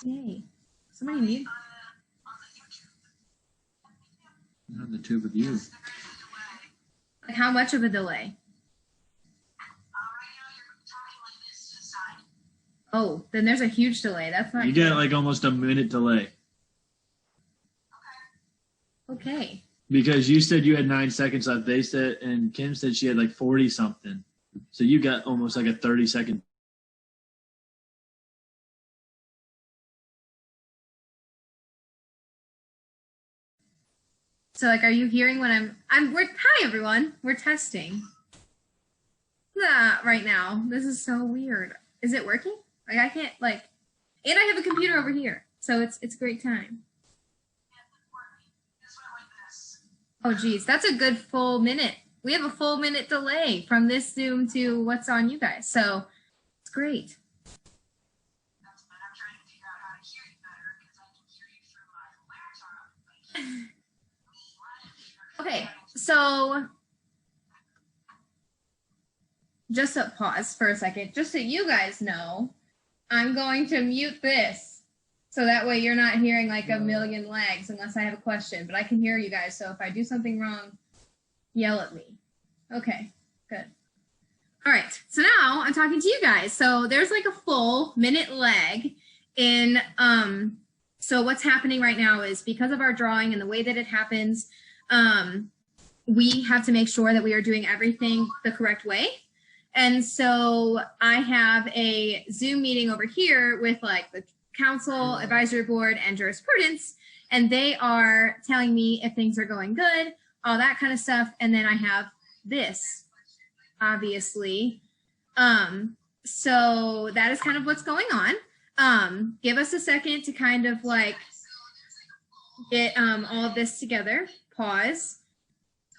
Yay. Somebody need? On the tube of you. Like how much of a delay? Oh, then there's a huge delay. That's not You get like almost a minute delay. Okay. Because you said you had 9 seconds left. They said, and Kim said she had like 40 something. So you got almost like a 30-second. So like, are you hearing what hi everyone, we're testing. Right now, this is so weird. Is it working? Like I can't and I have a computer over here. So it's a great time. Oh geez, that's a good full minute. We have a full minute delay from this Zoom to what's on you guys. So it's great. Okay, so just a pause for a second, just so you guys know, I'm going to mute this. So that way you're not hearing like a million lags unless I have a question, but I can hear you guys. So if I do something wrong, yell at me. Okay, good. All right, so now I'm talking to you guys. So there's like a full minute lag in, so what's happening right now is because of our drawing and the way that it happens, we have to make sure that we are doing everything the correct way. And so I have a Zoom meeting over here with like the council, advisory board, and jurisprudence, and they are telling me if things are going good, all that kind of stuff. And then I have this, obviously. So that is kind of what's going on. Give us a second to kind of like get all of this together. Pause.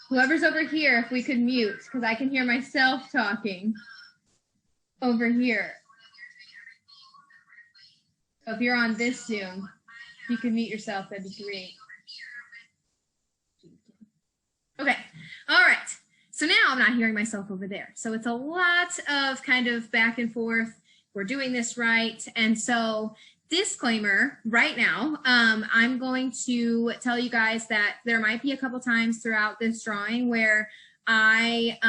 Whoever's over here, if we could mute, because I can hear myself talking over here. So if you're on this Zoom, if you could mute yourself, that'd be great. Okay, all right. So now I'm not hearing myself over there. So it's a lot of kind of back and forth. We're doing this right. And so disclaimer right now, I'm going to tell you guys that there might be a couple times throughout this drawing where I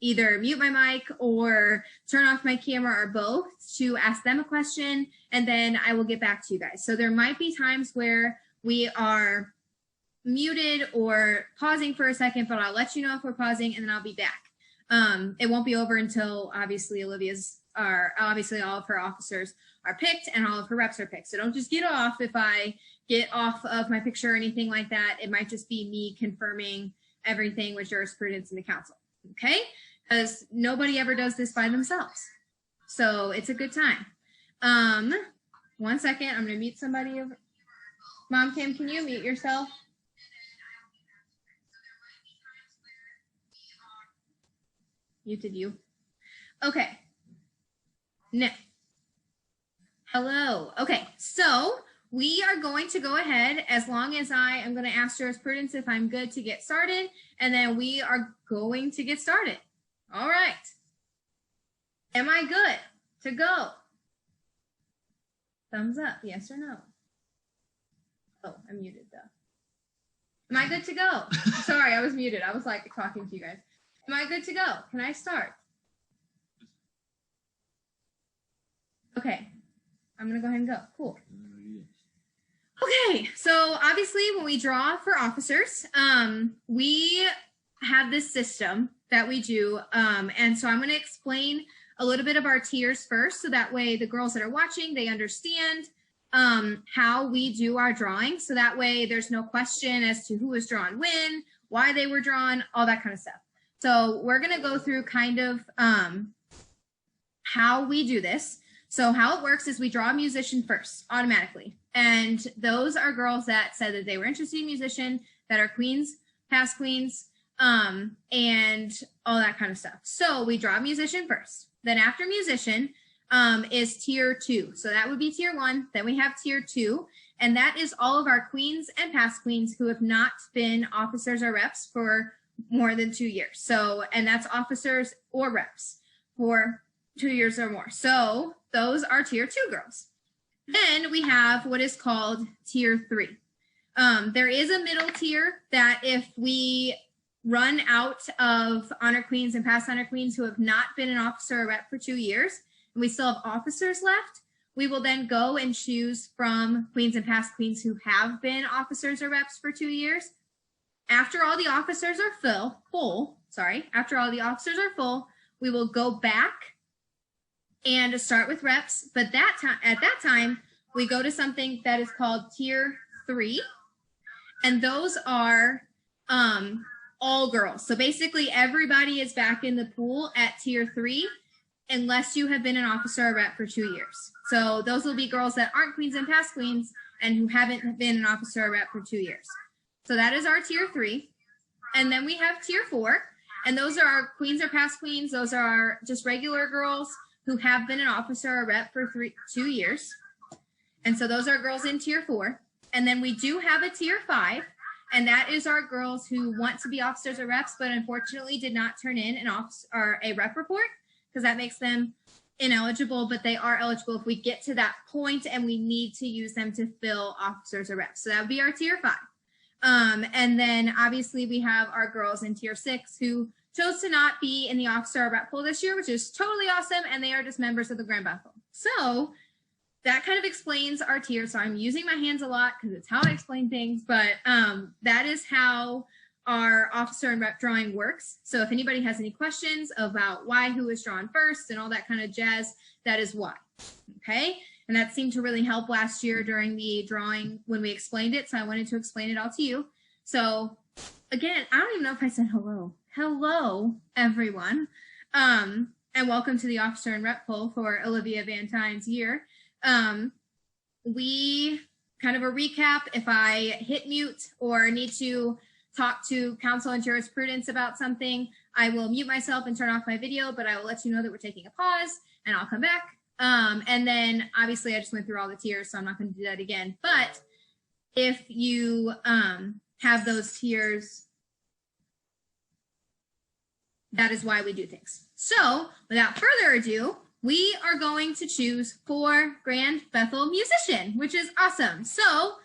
either mute my mic or turn off my camera or both to ask them a question, and then I will get back to you guys. So there might be times where we are muted or pausing for a second, but I'll let you know if we're pausing and then I'll be back. It won't be over until obviously all of her officers are picked and all of her reps are picked. So don't just get off if I get off of my picture or anything like that. It might just be me confirming everything with jurisprudence in the council, okay? Because nobody ever does this by themselves. So it's a good time. 1 second, I'm gonna mute somebody over. Mom Kim, can you mute yourself? Muted you. Okay. Now, hello. Okay, so we are going to go ahead as long as I am going to ask jurisprudence if I'm good to get started, and then we are going to get started. All right. Am I good to go? Thumbs up, yes or no? Oh, I'm muted though. Am I good to go? Sorry, I was muted. I was like talking to you guys. Am I good to go? Can I start? Okay, I'm gonna go ahead and go. Cool. Okay, so obviously when we draw for officers, we have this system that we do, and so I'm gonna explain a little bit of our tiers first, so that way the girls that are watching, they understand how we do our drawing, so that way there's no question as to who was drawn when, why they were drawn, all that kind of stuff. So we're gonna go through kind of how we do this. So how it works is we draw a musician first, automatically. And those are girls that said that they were interested in musician, that are queens, past queens, and all that kind of stuff. So we draw a musician first. Then after musician is tier 2. So that would be tier 1. Then we have tier 2. And that is all of our queens and past queens who have not been officers or reps for more than 2 years. So, and that's officers or reps for 2 years or more. So those are tier 2 girls. Then we have what is called tier 3. There is a middle tier that if we run out of honor queens and past honor queens who have not been an officer or rep for 2 years, and we still have officers left, we will then go and choose from queens and past queens who have been officers or reps for 2 years. After all the officers are full, we will go back and start with reps. But at that time, we go to something that is called tier 3. And those are all girls. So basically everybody is back in the pool at tier 3, unless you have been an officer or rep for 2 years. So those will be girls that aren't queens and past queens and who haven't been an officer or rep for 2 years. So that is our tier 3. And then we have tier 4. And those are our queens or past queens. Those are our just regular girls who have been an officer or rep for 2 years. And so those are girls in tier 4. And then we do have a tier 5. And that is our girls who want to be officers or reps, but unfortunately did not turn in an officer or a rep report, because that makes them ineligible, but they are eligible if we get to that point and we need to use them to fill officers or reps. So that would be our tier 5. And then obviously we have our girls in tier 6 who chose to not be in the officer or rep pool this year, which is totally awesome. And they are just members of the Grand Bethel. So that kind of explains our tiers. So I'm using my hands a lot because it's how I explain things, but that is how our officer and rep drawing works. So if anybody has any questions about why who was drawn first and all that kind of jazz, that is why. Okay. And that seemed to really help last year during the drawing when we explained it. So I wanted to explain it all to you. So again, I don't even know if I said hello. Hello, everyone. And welcome to the officer and rep poll for Olivia Van Tyne's year. We kind of a recap. If I hit mute or need to talk to counsel and jurisprudence about something, I will mute myself and turn off my video, but I will let you know that we're taking a pause and I'll come back. And then obviously I just went through all the tiers, so I'm not going to do that again. But if you have those tiers, that is why we do things. So without further ado, we are going to choose for Grand Bethel musician, which is awesome. So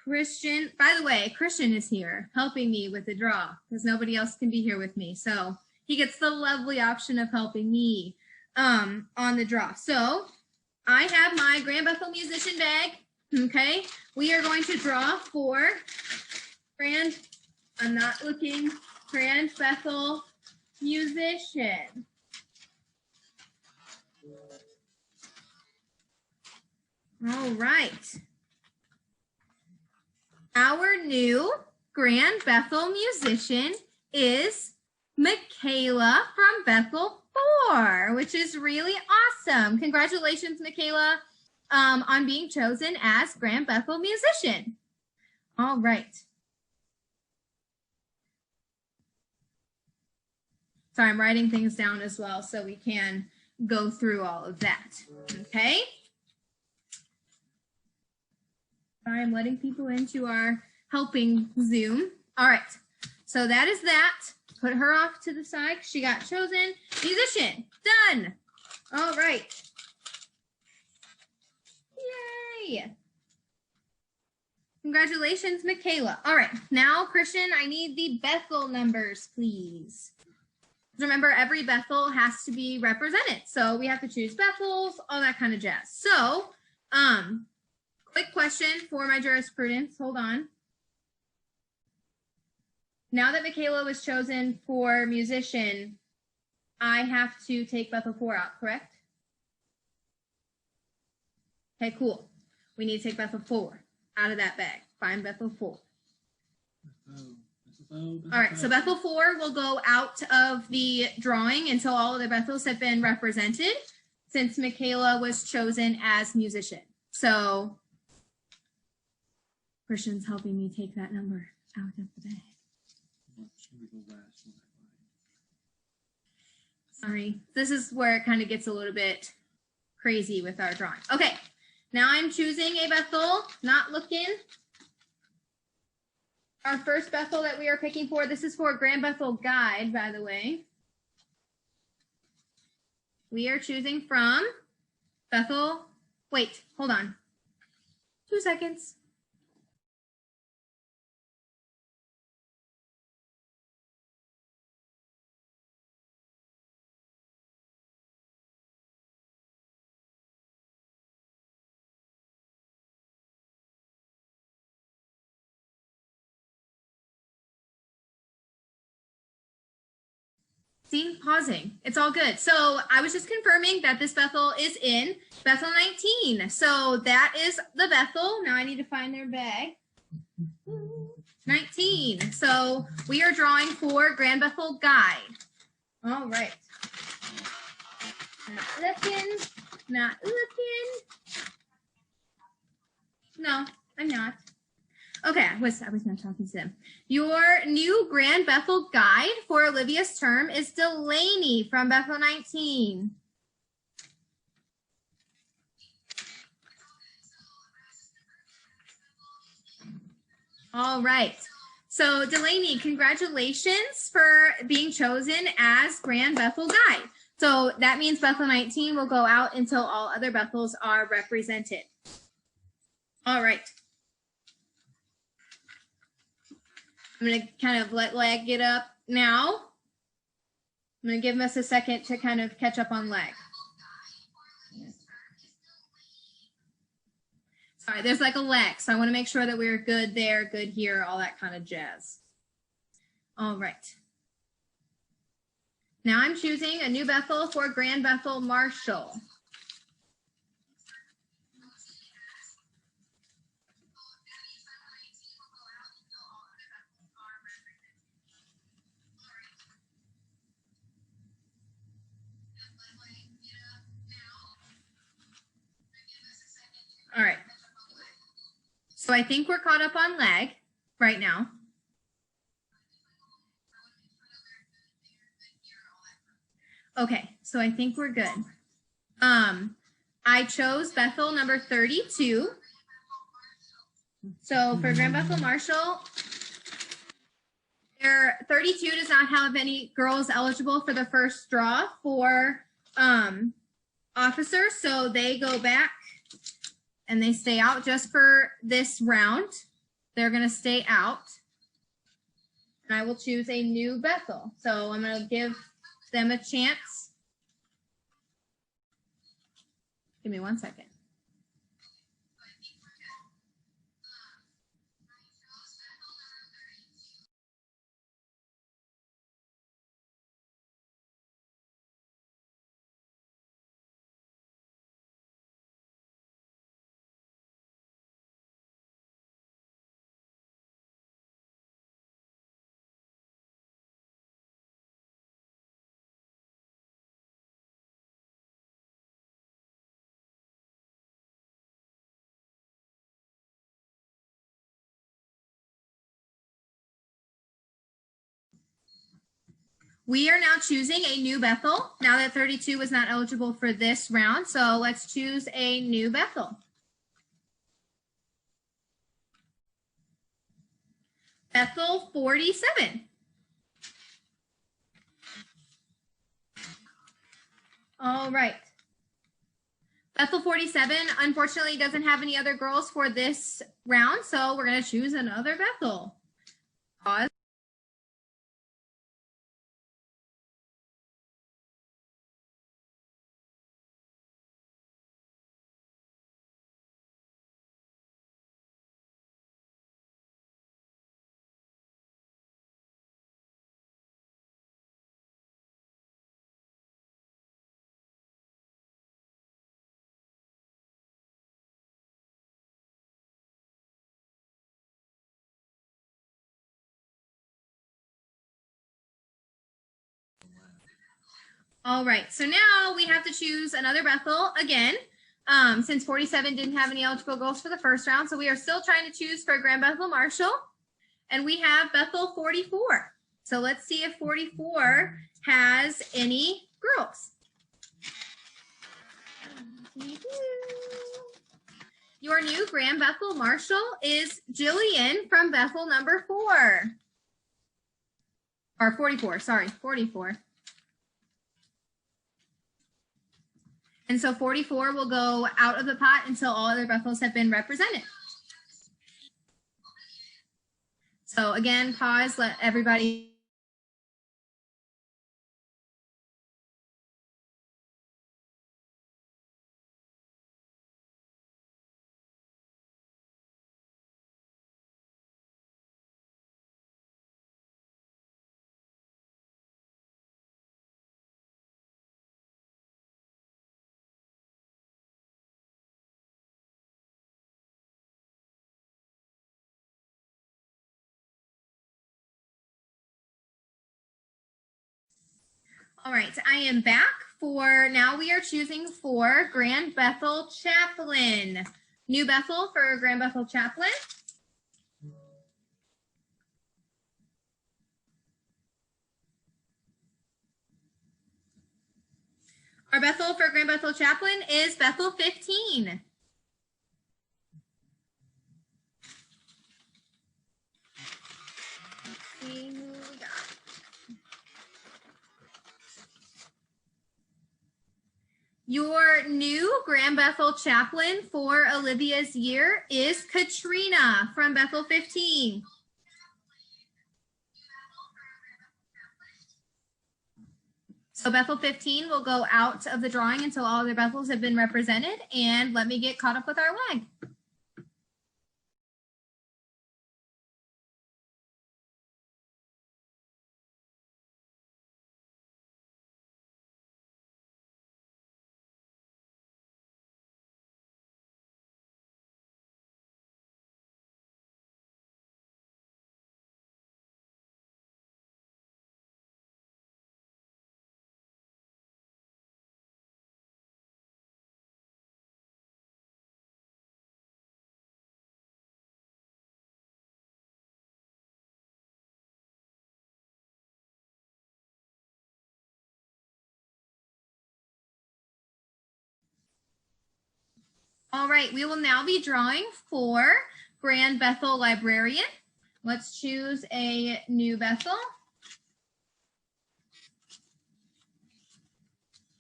Christian, by the way, Christian is here helping me with the draw because nobody else can be here with me. So he gets the lovely option of helping me on the draw. So I have my Grand Bethel musician bag. Okay, we are going to draw for Grand Bethel music musician. All right. Our new Grand Bethel musician is Michaela from Bethel 4, which is really awesome. Congratulations, Michaela, on being chosen as Grand Bethel musician. All right. Sorry, I'm writing things down as well so we can go through all of that. Okay. Sorry, I'm letting people into our helping Zoom. All right. So that is that. Put her off to the side. She got chosen. Musician. Done. All right. Yay. Congratulations, Michaela. All right. Now, Christian, I need the Bethel numbers, please. Remember, every Bethel has to be represented. So we have to choose Bethels, all that kind of jazz. So, quick question for my jurisprudence. Hold on. Now that Michaela was chosen for musician, I have to take Bethel 4 out, correct? Okay, cool. We need to take Bethel 4 out of that bag. Find Bethel 4. All right, so Bethel 4 will go out of the drawing until all of the Bethels have been represented, since Michaela was chosen as musician. So Christian's helping me take that number out of the bag. Sorry, this is where it kind of gets a little bit crazy with our drawing. Okay, now I'm choosing a Bethel, not looking. Our first Bethel that we are picking for, this is for Grand Bethel Guide, by the way. We are choosing from Bethel, wait, hold on. 2 seconds. See, pausing. It's all good. So I was just confirming that this Bethel is in Bethel 19. So that is the Bethel. Now I need to find their bag. 19. So we are drawing for Grand Bethel Guide. All right. Not looking. Not looking. No, I'm not. Okay, I was not talking to them. Your new Grand Bethel Guide for Olivia's term is Delaney from Bethel 19. All right. So Delaney, congratulations for being chosen as Grand Bethel Guide. So that means Bethel 19 will go out until all other Bethels are represented. All right. I'm going to kind of let leg get up now. I'm going to give us a second to kind of catch up on leg. Sorry, there's like a leg, so I want to make sure that we're good there, good here, all that kind of jazz. All right. Now I'm choosing a new Bethel for Grand Bethel Marshall. All right. So I think we're caught up on leg right now. Okay, so I think we're good. I chose Bethel number 32. So for Grand Bethel Marshall, 32 does not have any girls eligible for the first draw for officers, so they go back and they stay out just for this round. They're going to stay out. And I will choose a new Bethel. So I'm going to give them a chance. Give me 1 second. We are now choosing a new Bethel, now that 32 was not eligible for this round. So let's choose a new Bethel. Bethel 47. All right. Bethel 47, unfortunately, doesn't have any other girls for this round, so we're going to choose another Bethel. Pause. All right, so now we have to choose another Bethel again, since 47 didn't have any eligible goals for the first round. So we are still trying to choose for Grand Bethel Marshall, and we have Bethel 44. So let's see if 44 has any girls. Your new Grand Bethel Marshall is Jillian from Bethel number 4. Or 44, sorry, 44. And so 44 will go out of the pot until all other Bethels have been represented. So again, pause, let everybody. All right, I am back for, now we are choosing for Grand Bethel Chaplain. New Bethel for Grand Bethel Chaplain. Our Bethel for Grand Bethel Chaplain is Bethel 15. Let's see who we got. Your new Grand Bethel Chaplain for Olivia's year is Katrina from Bethel 15. So Bethel 15 will go out of the drawing until all other Bethels have been represented. And let me get caught up with our lag. All right, we will now be drawing for Grand Bethel Librarian. Let's choose a new Bethel.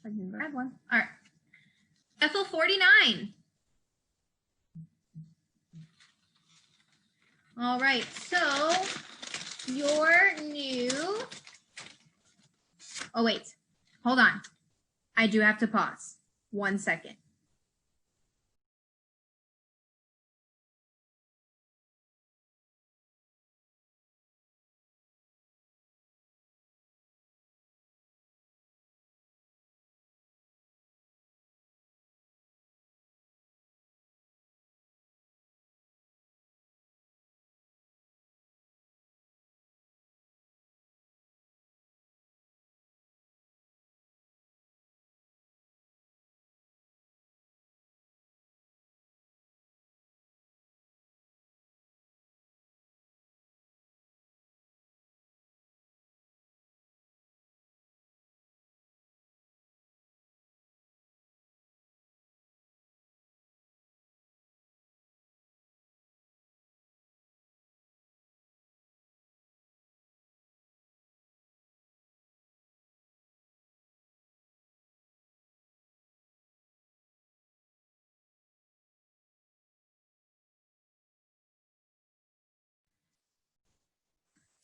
I can grab one. All right. Bethel 49. All right, so your new, oh wait, hold on. I do have to pause. 1 second.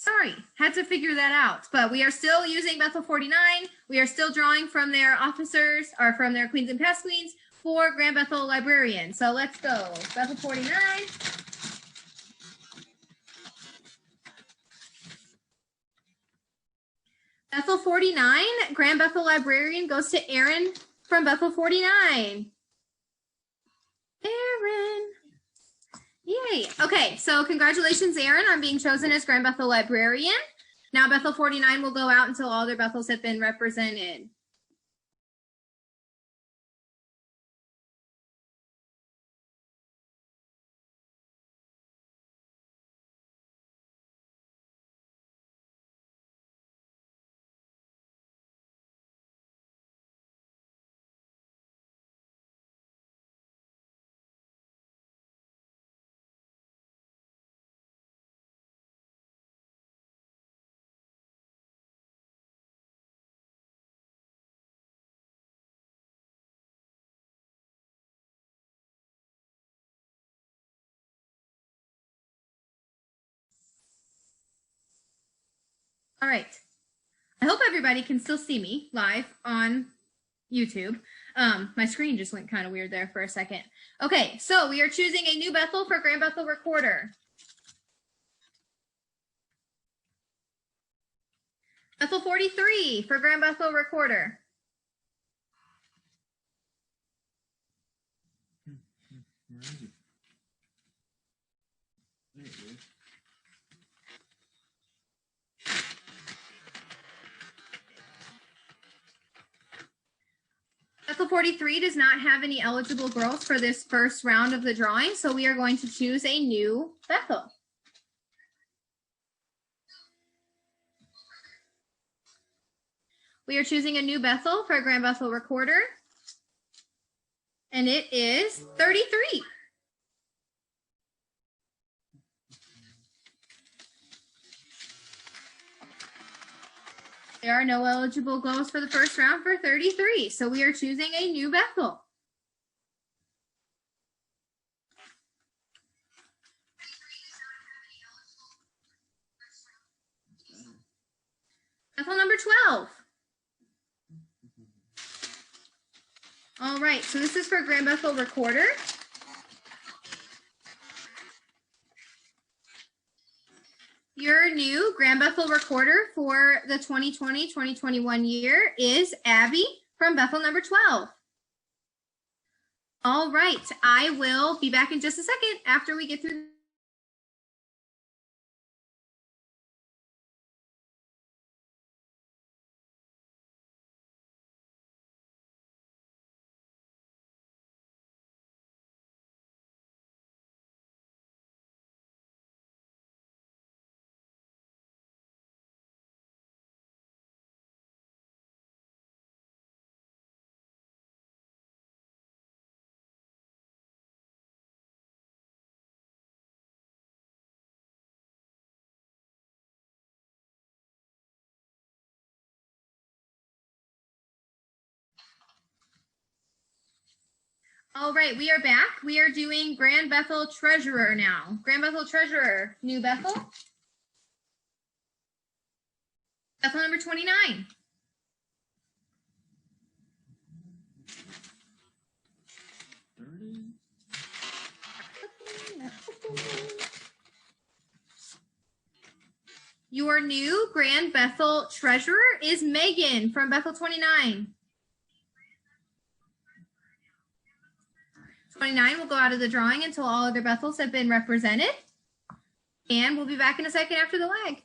Sorry, had to figure that out. But we are still using Bethel 49. We are still drawing from their officers, or from their queens and past queens for Grand Bethel Librarian. So let's go. Bethel 49. Bethel 49, Grand Bethel Librarian goes to Aaron from Bethel 49. Aaron. Yay. Okay, so congratulations, Aaron, on being chosen as Grand Bethel Librarian. Now Bethel 49 will go out until all their Bethels have been represented. All right. I hope everybody can still see me live on YouTube. My screen just went kind of weird there for a second. Okay, so we are choosing a new Bethel for Grand Bethel Recorder. Bethel 43 for Grand Bethel Recorder. Bethel 43 does not have any eligible girls for this first round of the drawing, so we are going to choose a new Bethel. We are choosing a new Bethel for Grand Bethel Recorder, and it is 33. There are no eligible girls for the first round for 33, so we are choosing a new Bethel. Bethel number 12. All right, so this is for Grand Bethel Recorder. Your new Grand Bethel Recorder for the 2020-2021 year is Abby from Bethel number 12. All right, I will be back in just a second after we get through. All right, we are back. We are doing Grand Bethel Treasurer now. Grand Bethel Treasurer, new Bethel. Bethel number 29. Your new Grand Bethel Treasurer is Megan from Bethel 29. 29 will go out of the drawing until all other Bethels have been represented. And we'll be back in a second after the lag.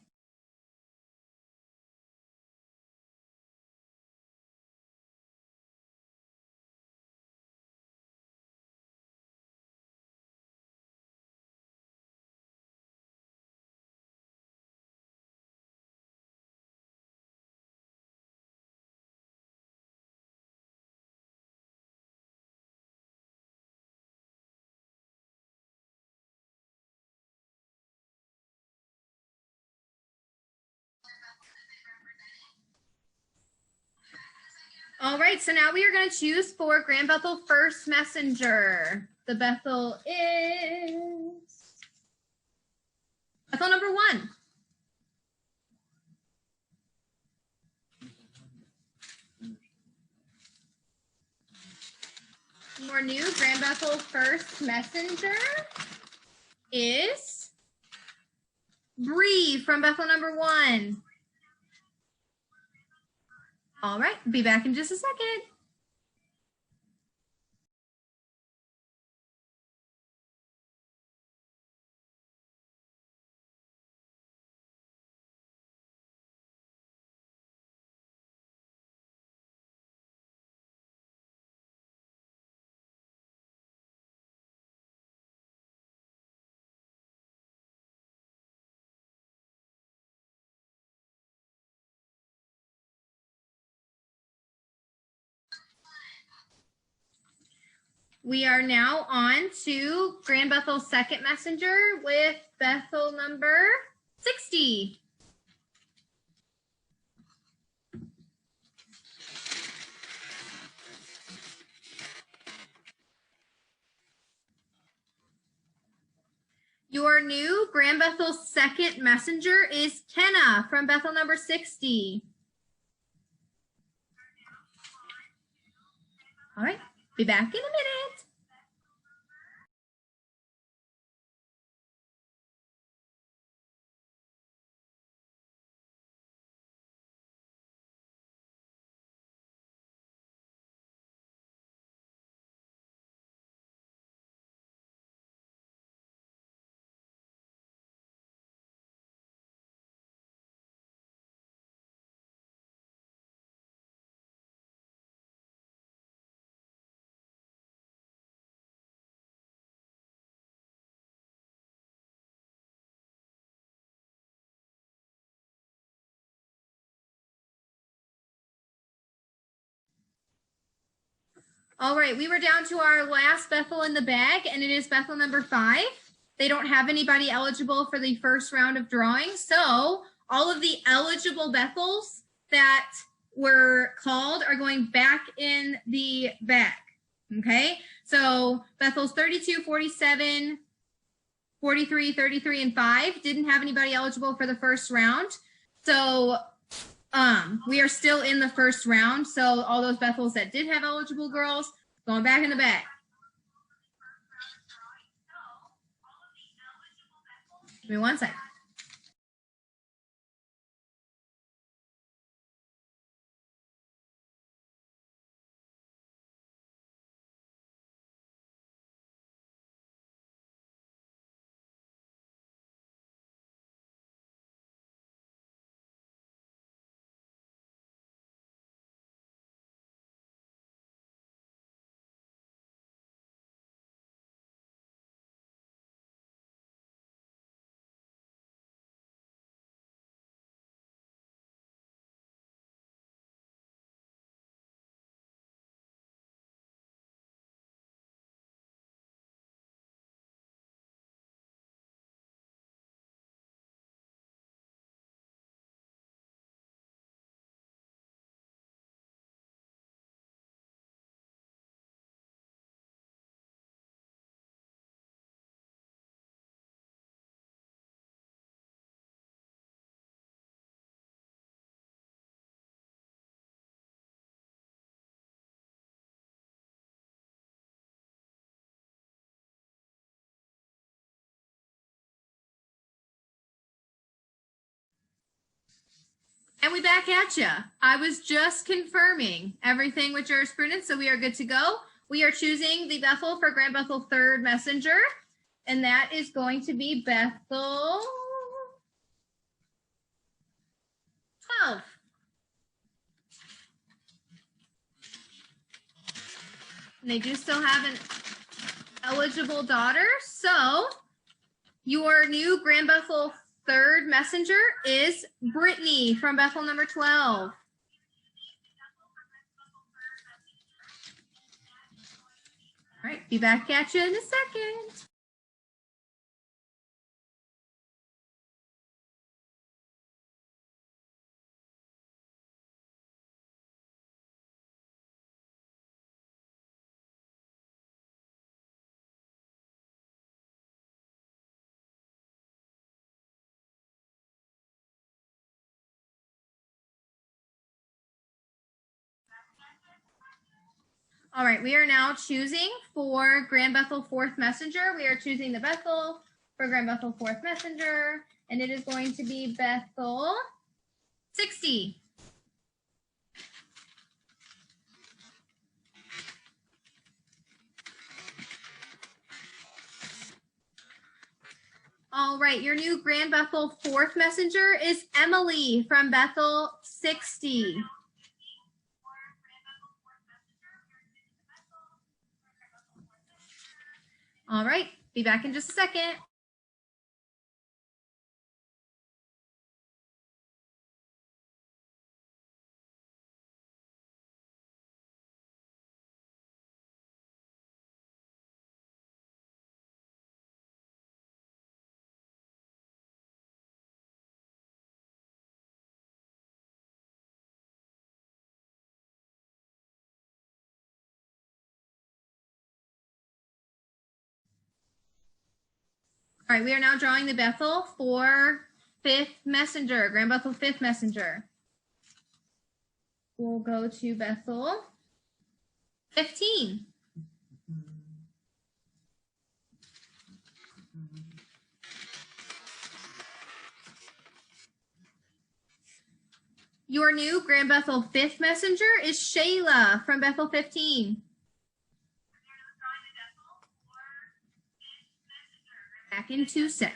All right, so now we are going to choose for Grand Bethel First Messenger. The Bethel is Bethel number 1. Your new Grand Bethel first messenger is Bree from Bethel number 1. All right, be back in just a second. We are now on to Grand Bethel's second messenger with Bethel number 60. Your new Grand Bethel's second messenger is Kenna from Bethel number 60. All right, be back in a minute. All right, we were down to our last Bethel in the bag, and it is Bethel number 5. They don't have anybody eligible for the first round of drawing, so all of the eligible Bethels that were called are going back in the bag, okay? So Bethels 32, 47, 43, 33, and 5 didn't have anybody eligible for the first round. So we are still in the first round. So all those Bethels that did have eligible girls going back in the bag. Give me one second. And we back at you. I was just confirming everything with jurisprudence, so we are good to go. We are choosing the Bethel for Grand Bethel third messenger, and that is going to be Bethel 12. And they do still have an eligible daughter, so your new Grand Bethel third messenger is Brittany from Bethel number 12. All right, be back at you in a second. All right, we are now choosing for Grand Bethel Fourth Messenger. We are choosing the Bethel for Grand Bethel Fourth Messenger, and it is going to be Bethel 60. All right, your new Grand Bethel Fourth Messenger is Emily from Bethel 60. All right, be back in just a second. All right, we are now drawing the Bethel for Fifth Messenger, Grand Bethel Fifth Messenger. We'll go to Bethel 15. Your new Grand Bethel Fifth Messenger is Shayla from Bethel 15. Back in 2-6.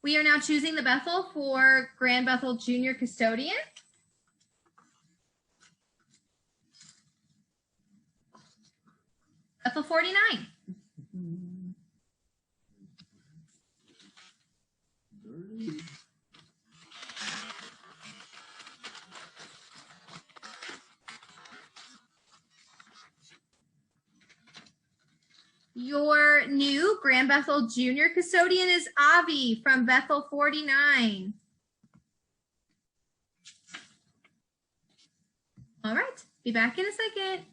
We are now choosing the Bethel for Grand Bethel Junior Custodian. Bethel 49. Your new Grand Bethel Junior Custodian is Avi from Bethel 49. All right, be back in a second.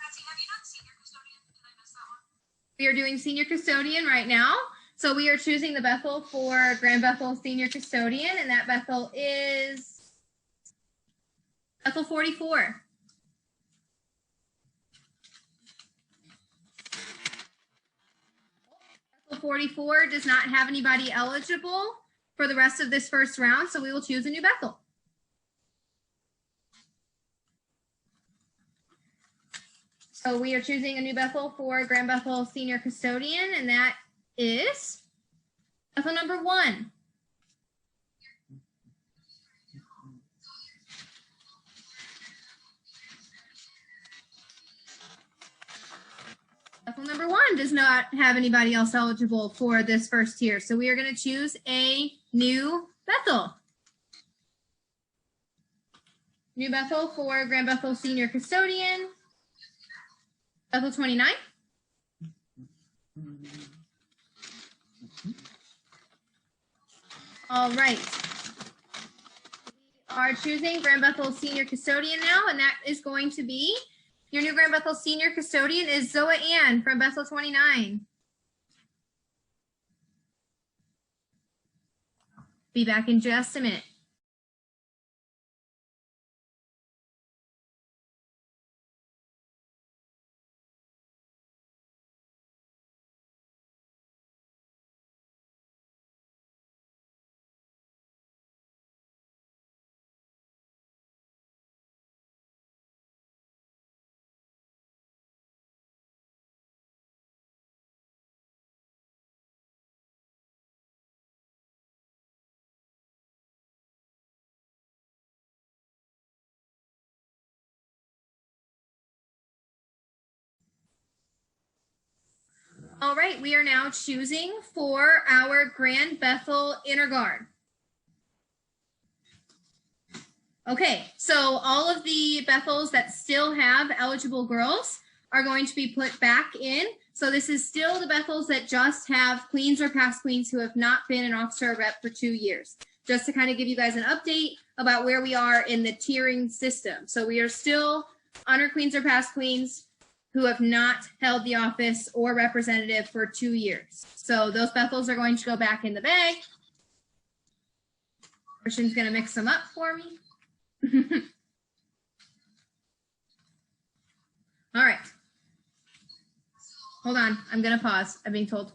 Patsy, have you done senior custodian? Did I miss that one? We are doing Senior Custodian right now. So we are choosing the Bethel for Grand Bethel Senior Custodian, and that Bethel is Bethel 44. Bethel 44 does not have anybody eligible for the rest of this first round, so we will choose a new Bethel. So we are choosing a new Bethel for Grand Bethel Senior Custodian, and that is Bethel number 1. Bethel number 1 does not have anybody else eligible for this first tier, so we are going to choose a new Bethel. New Bethel for Grand Bethel Senior Custodian. Bethel 29. All right. We are choosing Grand Bethel Senior Custodian now, and that is going to be your new Grand Bethel Senior Custodian is Zoa Ann from Bethel 29. Be back in just a minute. All right, we are now choosing for our Grand Bethel Inner Guard. Okay, so all of the Bethels that still have eligible girls are going to be put back in. So this is still the Bethels that just have queens or past queens who have not been an officer or rep for 2 years. Just to kind of give you guys an update about where we are in the tiering system. So we are still under queens or past queens who have not held the office or representative for 2 years. So those Bethels are going to go back in the bag. Christian's going to mix them up for me. All right. Hold on. I'm going to pause. I'm being told.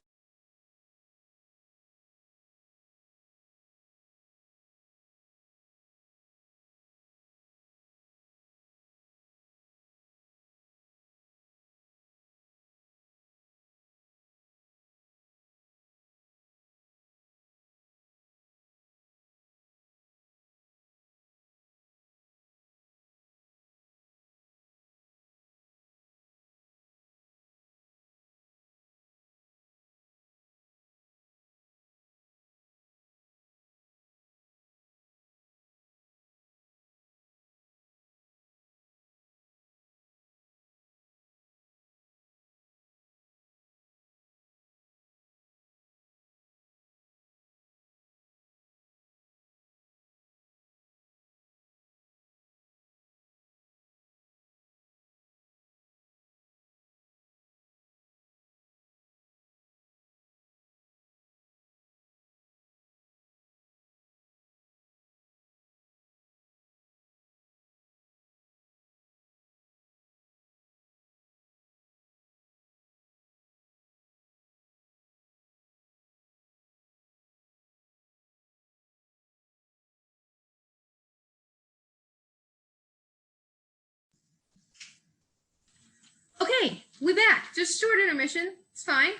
Okay, we back. Just short intermission. It's fine.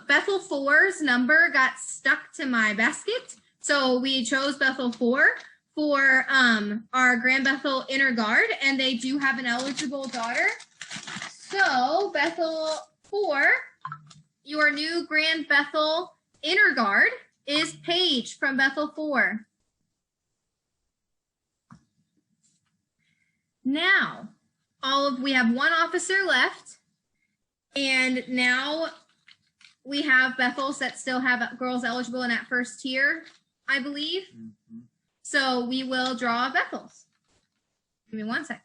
Bethel 4's number got stuck to my basket. So we chose Bethel 4 for our Grand Bethel Inner Guard, and they do have an eligible daughter. So Bethel 4, your new Grand Bethel Inner Guard is Paige from Bethel 4. Now, we have one officer left, and now we have Bethels that still have girls eligible in that first tier, I believe. Mm-hmm. So we will draw Bethels. Give me 1 second.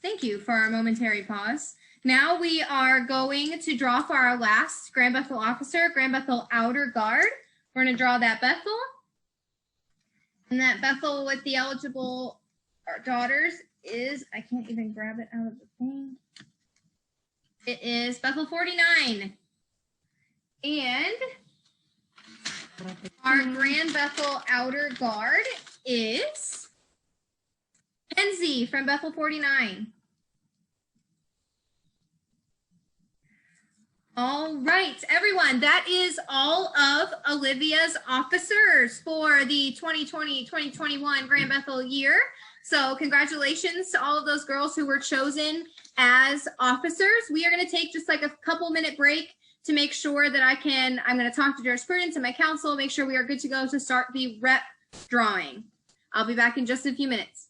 Thank you for our momentary pause. Now we are going to draw for our last Grand Bethel officer, Grand Bethel Outer Guard. We're going to draw that Bethel. And that Bethel with the eligible daughters is, I can't even grab it out of the thing. It is Bethel 49. And our Grand Bethel Outer Guard is Kenzie from Bethel 49. All right, everyone, that is all of Olivia's officers for the 2020-2021 Grand Bethel year. So congratulations to all of those girls who were chosen as officers. We are going to take just like a couple minute break to make sure that I'm going to talk to jurisprudence and my counsel, make sure we are good to go to start the rep drawing. I'll be back in just a few minutes.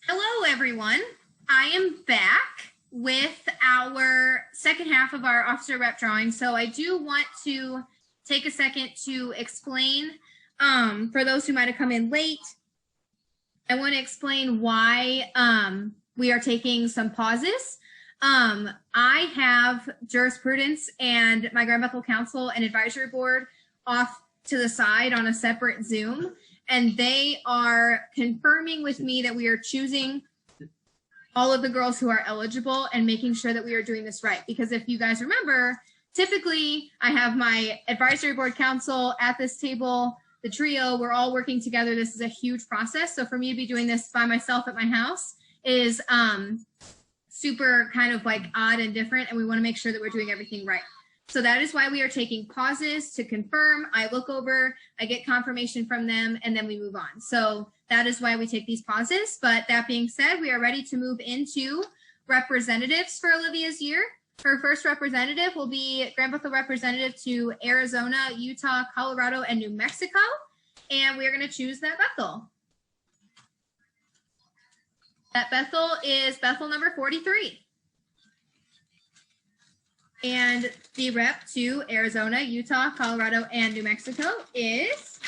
Hello, everyone. I am back with our second half of our officer rep drawing. So I do want to take a second to explain, for those who might have come in late, I want to explain why we are taking some pauses. I have jurisprudence and my Grand Bethel Council and Advisory Board off to the side on a separate Zoom, and they are confirming with me that we are choosing all of the girls who are eligible and making sure that we are doing this right. Because if you guys remember, typically I have my Advisory Board Council at this table, the trio, we're all working together. This is a huge process. So for me to be doing this by myself at my house is super kind of like odd and different, and we want to make sure that we're doing everything right. So that is why we are taking pauses to confirm. I look over, I get confirmation from them, and then we move on. So that is why we take these pauses. But that being said, we are ready to move into representatives for Olivia's year. Her first representative will be Grand Bethel representative to Arizona, Utah, Colorado, and New Mexico. And we are going to choose that Bethel. That Bethel is Bethel number 43. And the rep to Arizona, Utah, Colorado, and New Mexico is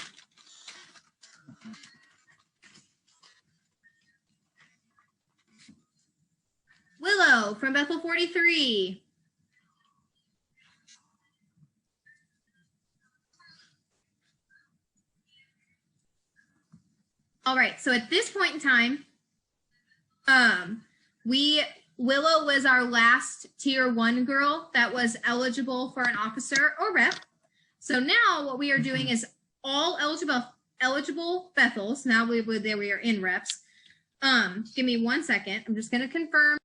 Willow from Bethel 43. All right, so at this point in time, Willow was our last tier 1 girl that was eligible for an officer or rep. So now what we are doing is all eligible Bethels. Now we are in reps. Give me 1 second. I'm just going to confirm.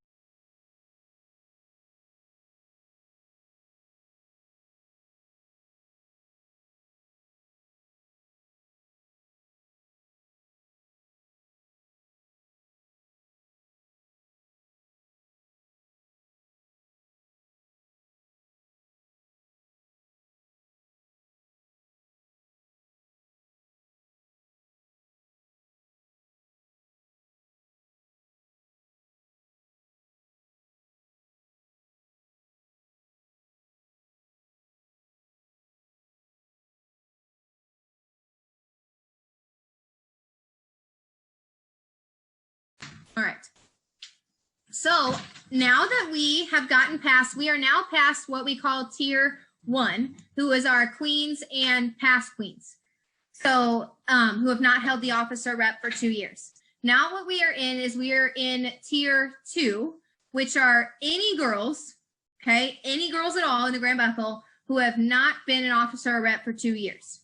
All right. So now that we have gotten past, we are now past what we call tier 1, who is our queens and past queens. So who have not held the officer rep for 2 years. Now what we are in is we are in tier 2, which are any girls, okay, any girls at all in the Grand Bethel who have not been an officer or rep for 2 years.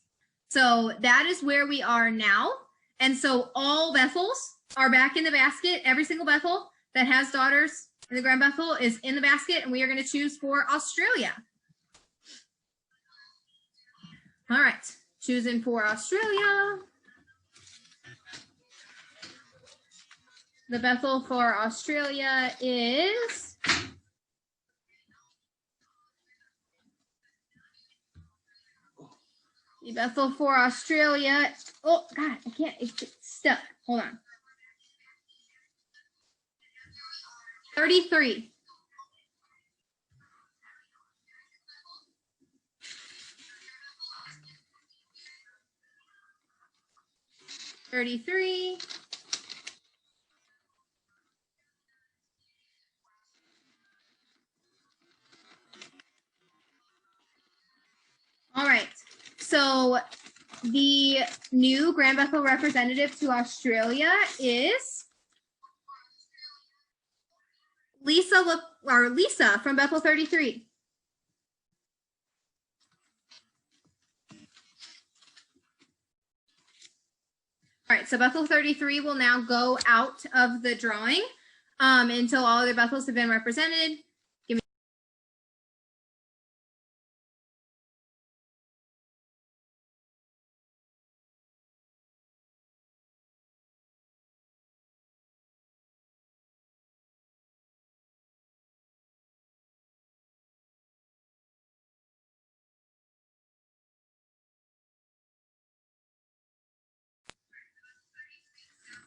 So that is where we are now. And so all Bethels are back in the basket. Every single Bethel that has daughters in the Grand Bethel is in the basket, and we are going to choose for Australia. All right, choosing for Australia. The Bethel for Australia is the Bethel for Australia. Oh God, I can't. It's stuck. Hold on. 33. All right. So the new Grand Bethel representative to Australia is Lisa from Bethel 33. All right, so Bethel 33 will now go out of the drawing until all other Bethels have been represented.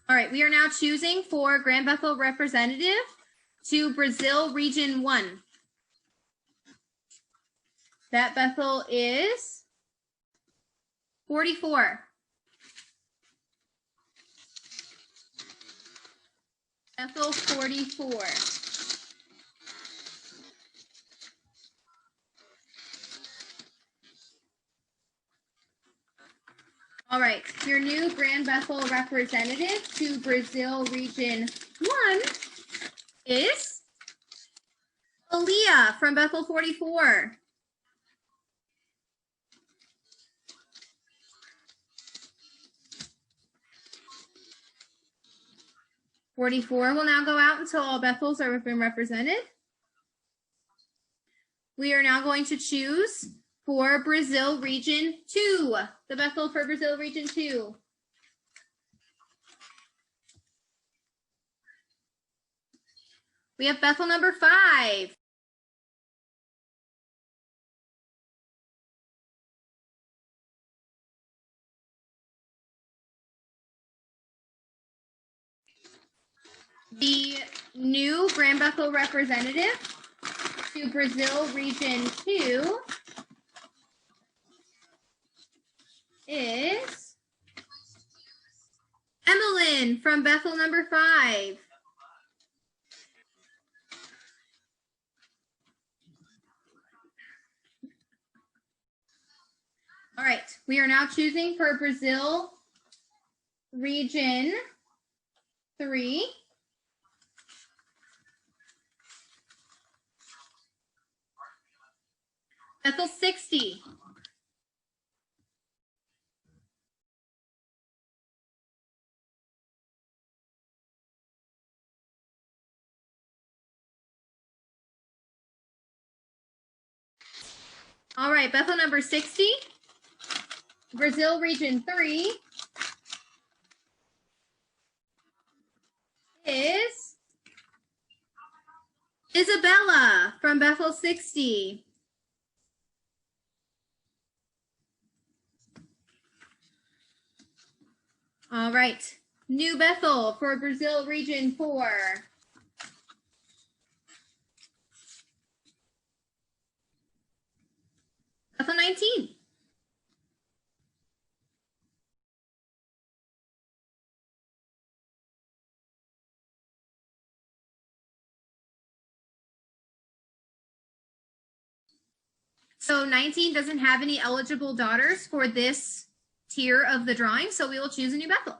All right, we are now choosing for Grand Bethel representative to Brazil Region 1. That Bethel is 44. Bethel 44. All right, your new Grand Bethel representative to Brazil Region 1 is Olivia from Bethel 44. '44 will now go out until all Bethels have been represented. We are now going to choose for Brazil Region 2, the Bethel for Brazil Region 2. We have Bethel number 5. The new Grand Bethel representative to Brazil Region 2 is Emmeline from Bethel number 5. All right, we are now choosing for Brazil Region 3. Bethel 60. All right, Bethel number 60. Brazil Region 3 is Isabella from Bethel 60. All right, New Bethel for Brazil Region 4. Bethel 19. So 19 doesn't have any eligible daughters for this tier of the drawing, so we will choose a new Bethel.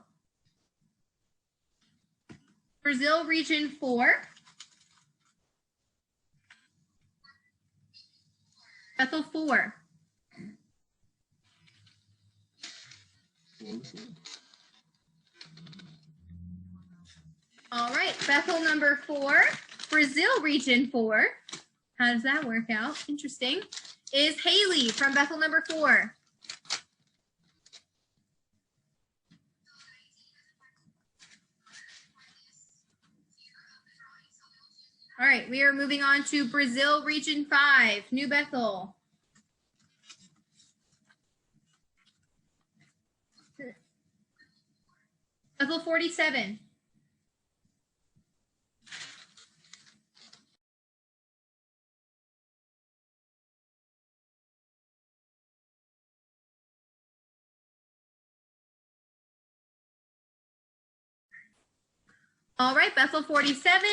Brazil Region 4. Bethel 4. All right, Bethel number 4, Brazil Region 4. How does that work out? Interesting. Is Haley from Bethel number 4. All right, we are moving on to Brazil Region 5, New Bethel. Bethel 47. All right, Bethel 47,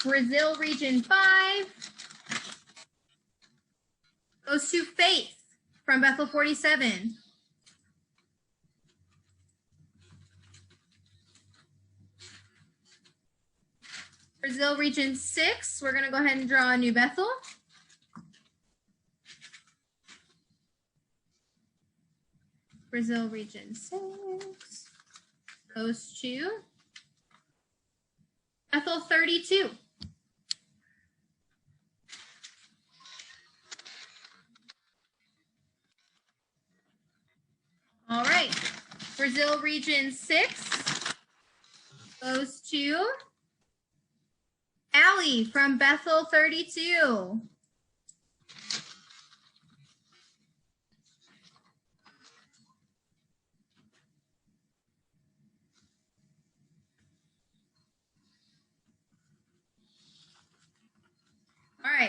Brazil Region 5 goes to Faith from Bethel 47. Brazil Region 6, we're going to go ahead and draw a new Bethel. Brazil Region 6 goes to Bethel 32. All right, Brazil Region 6 goes to Allie from Bethel 32.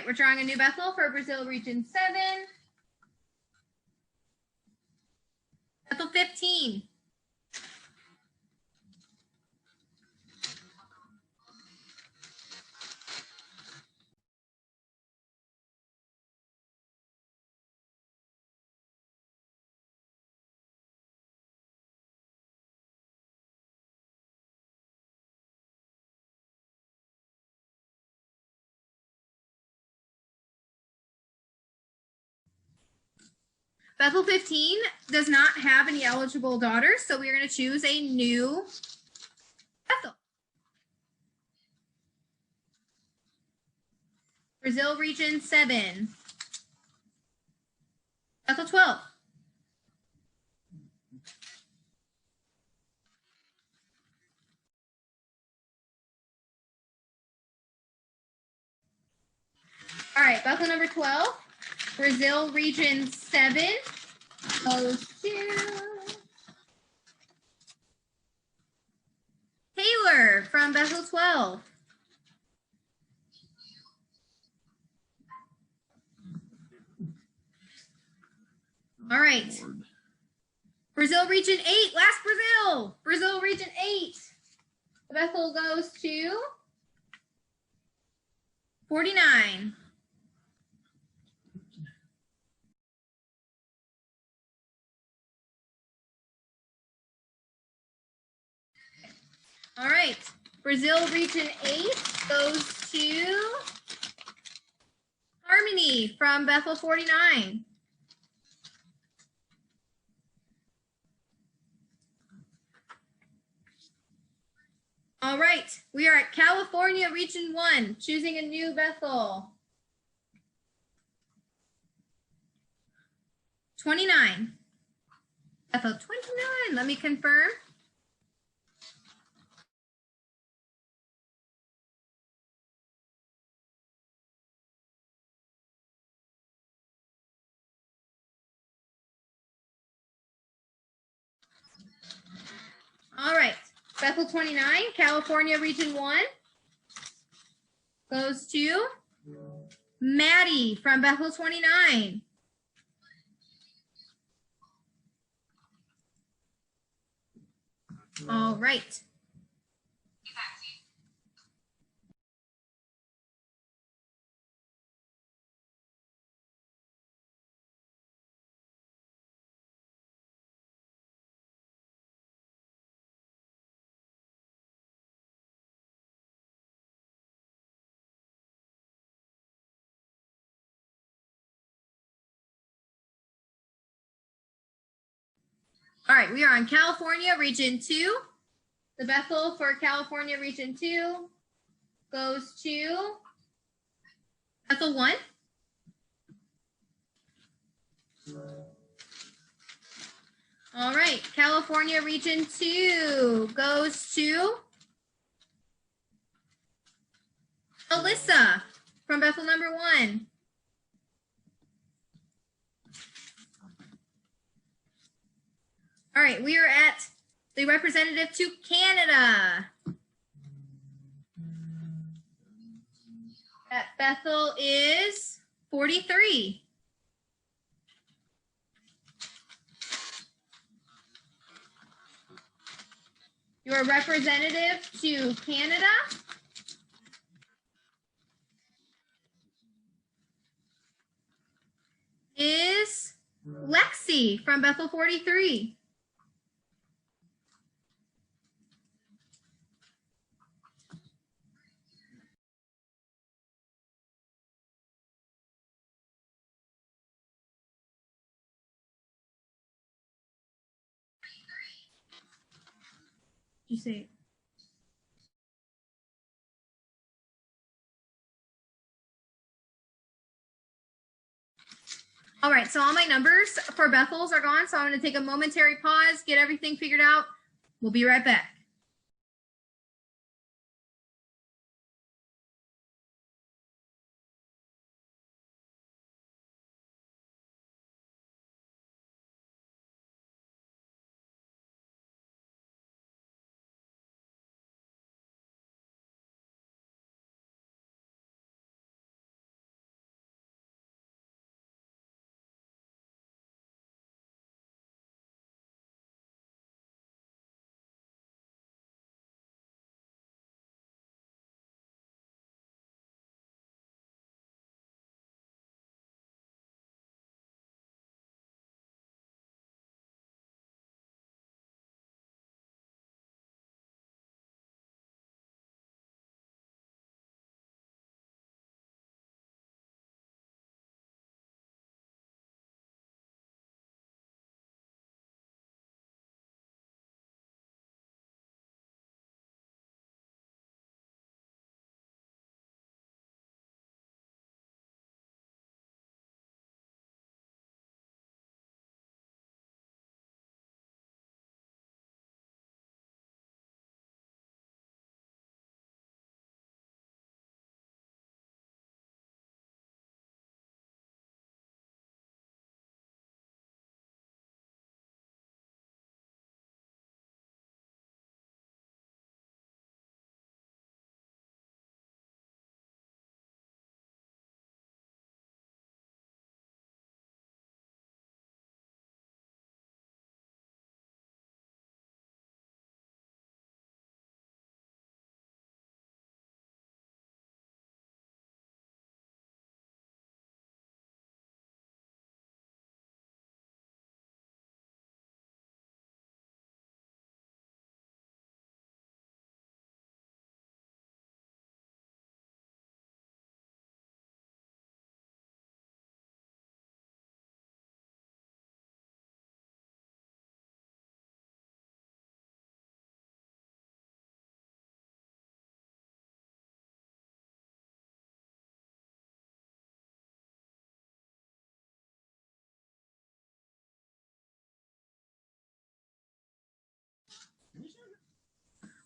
we're drawing a new Bethel for Brazil Region 7. Bethel 15. Bethel 15 does not have any eligible daughters, so we are going to choose a new Bethel. Brazil Region 7. Bethel 12. All right, Bethel number 12. Brazil Region 7 goes to Taylor from Bethel 12. All right. Brazil Region 8, last Brazil. Brazil Region 8. The Bethel goes to 49. All right. Brazil Region 8 goes to Harmony from Bethel 49. All right. We are at California Region 1, choosing a new Bethel. 29. Bethel 29. Let me confirm. All right. Bethel 29, California Region 1 goes to Maddie from Bethel 29. All right. Patsy. All right, we are on California Region 2. The Bethel for California Region 2 goes to Bethel 1. All right, California Region 2 goes to Alyssa from Bethel number 1. All right, we are at the representative to Canada. At Bethel is 43. Your representative to Canada is Lexi from Bethel 43. Did you say? All right, so all my numbers for Bethel's are gone, so I'm going to take a momentary pause, get everything figured out. We'll be right back.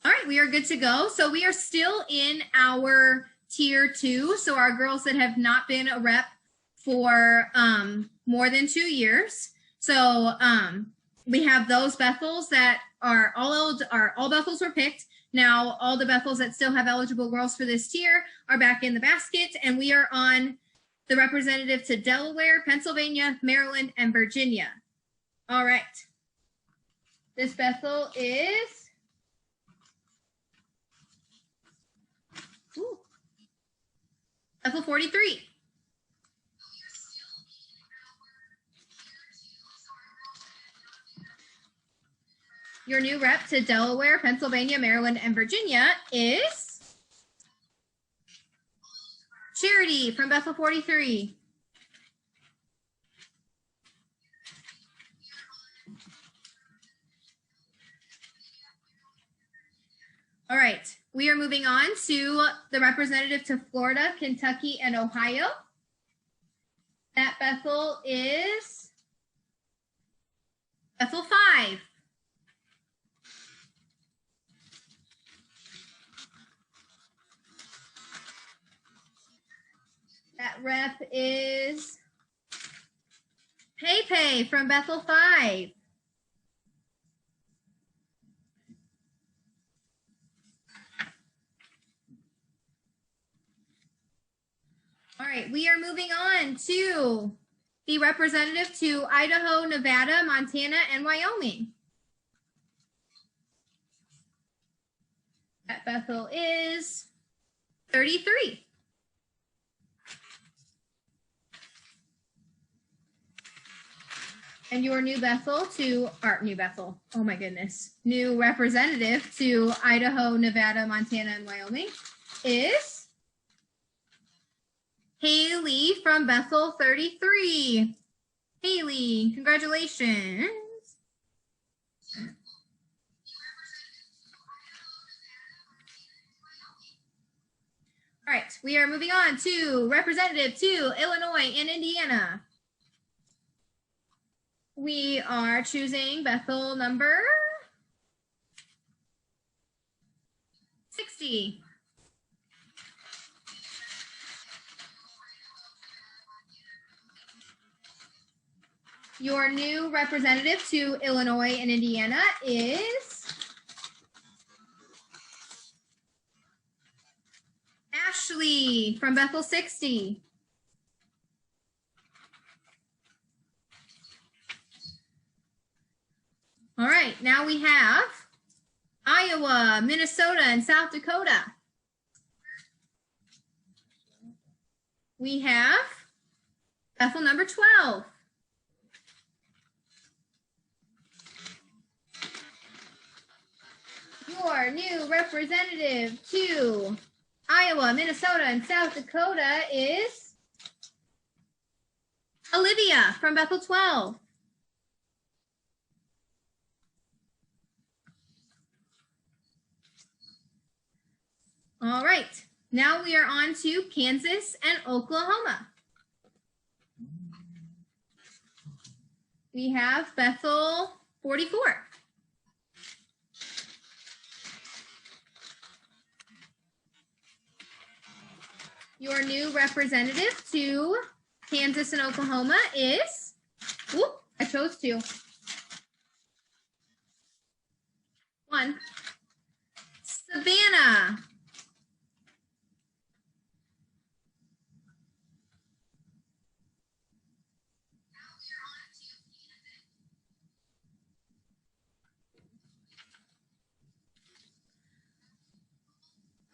All right, we are good to go. So we are still in our tier 2. So our girls that have not been a rep for more than 2 years. So we have those Bethels that are all Bethels were picked. Now all the Bethels that still have eligible girls for this tier are back in the basket, and we are on the representative to Delaware, Pennsylvania, Maryland, and Virginia. All right. This Bethel is Bethel 43. Your new rep to Delaware, Pennsylvania, Maryland, and Virginia is Charity from Bethel 43. All right, we are moving on to the representative to Florida, Kentucky, and Ohio. That Bethel is Bethel 5. That rep is Pei from Bethel 5. All right, we are moving on to the representative to Idaho, Nevada, Montana, and Wyoming. That Bethel is 33. And your new Bethel to, oh my goodness, new representative to Idaho, Nevada, Montana, and Wyoming is Haley from Bethel 33. Haley, congratulations. All right, we are moving on to representative to Illinois and Indiana. We are choosing Bethel number 60. Your new representative to Illinois and Indiana is Ashley from Bethel 60. All right, now we have Iowa, Minnesota, and South Dakota. We have Bethel number 12. Your new representative to Iowa, Minnesota, and South Dakota is Olivia from Bethel 12. All right, now we are on to Kansas and Oklahoma. We have Bethel 44. Your new representative to Kansas and Oklahoma is, I chose 2. 1, Savannah.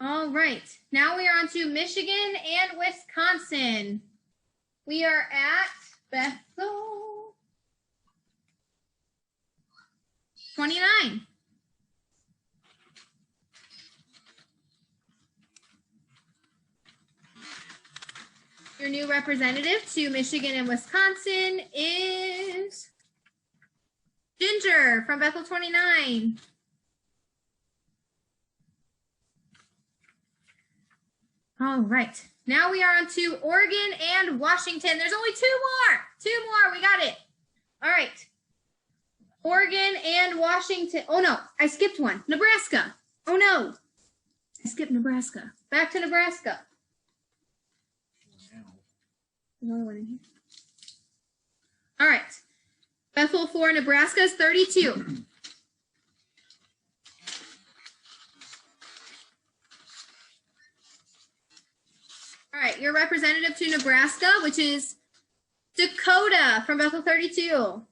All right, now we are on to Michigan and Wisconsin. We are at Bethel 29. Your new representative to Michigan and Wisconsin is Ginger from Bethel 29. All right, now we are on to Oregon and Washington. There's only 2 more. 2 more, we got it. All right, Oregon and Washington. Oh no, I skipped one. Nebraska. Oh no, I skipped Nebraska. Back to Nebraska. Another one in here. All right. Bethel 4, Nebraska is 32. All right, your representative to Nebraska, which is Dakota from Bethel 32.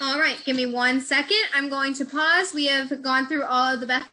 All right, give me 1 second. I'm going to pause. We have gone through all of the Bethel.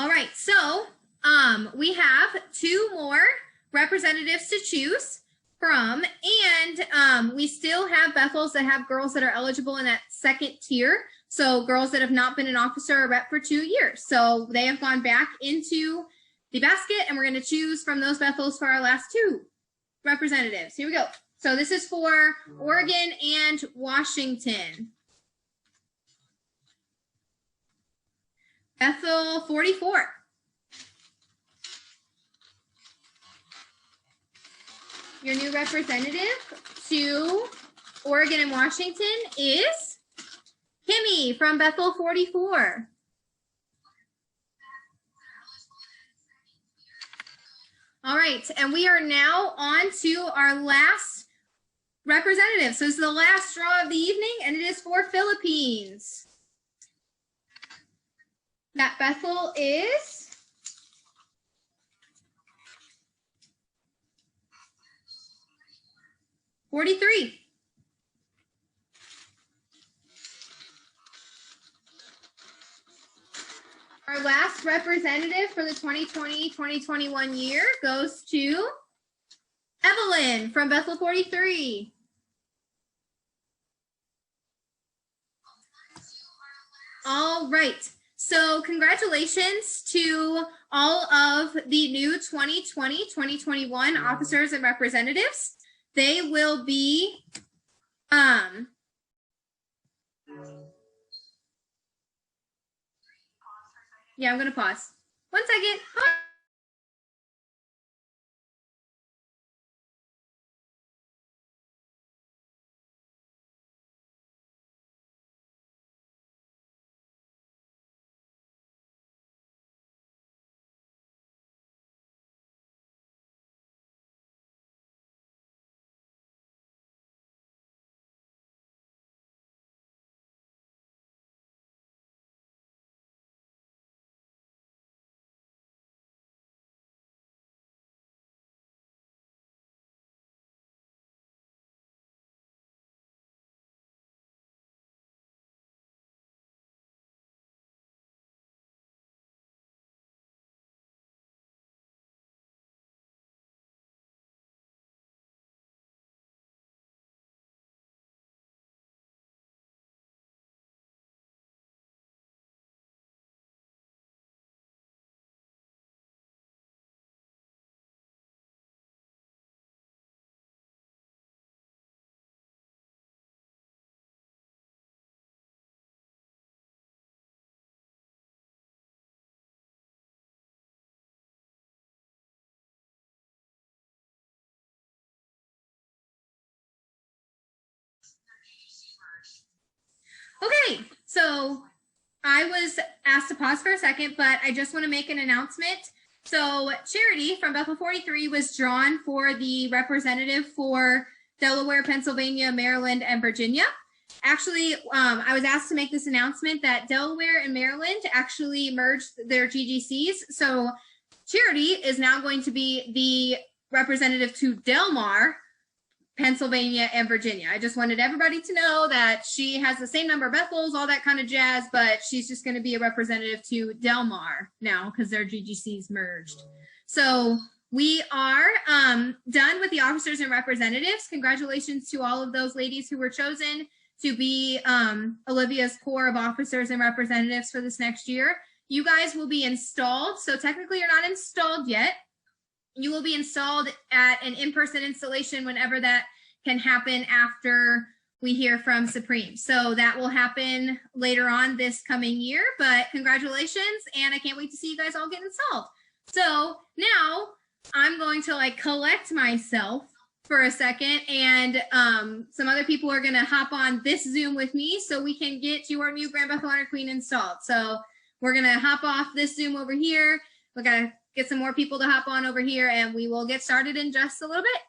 All right, so we have 2 more representatives to choose from, and we still have Bethels that have girls that are eligible in that second tier. So girls that have not been an officer or rep for 2 years. So they have gone back into the basket, and we're going to choose from those Bethels for our last 2 representatives. Here we go. So this is for Oregon and Washington. Bethel 44. Your new representative to Oregon and Washington is Kimmy from Bethel 44. All right, and we are now on to our last representative. So this is the last draw of the evening, and it is for Philippines. That Bethel is 43. Our last representative for the 2020-2021 year goes to Evelyn from Bethel 43. All right. So congratulations to all of the new 2020-2021 officers and representatives. They will be yeah, I'm going to pause. 1 second. Okay, so I was asked to pause for a second, but I just want to make an announcement. So Charity from Bethel 43 was drawn for the representative for Delaware, Pennsylvania, Maryland, and Virginia. Actually, I was asked to make this announcement that Delaware and Maryland actually merged their GGCs. So Charity is now going to be the representative to Delmar, Pennsylvania, and Virginia. I just wanted everybody to know that she has the same number of Bethels, all that kind of jazz, but she's just going to be a representative to Delmar now because their GGCs merged. So we are done with the officers and representatives. Congratulations to all of those ladies who were chosen to be Olivia's core of officers and representatives for this next year. You guys will be installed. So technically you're not installed yet. You will be installed at an in-person installation whenever that can happen after we hear from Supreme. So that will happen later on this coming year, but congratulations. And I can't wait to see you guys all get installed. So now I'm going to like collect myself for a second, and some other people are going to hop on this Zoom with me so we can get your new Grand Bethel Honor Queen installed. So we're going to hop off this Zoom over here. We got to get some more people to hop on over here, and we will get started in just a little bit.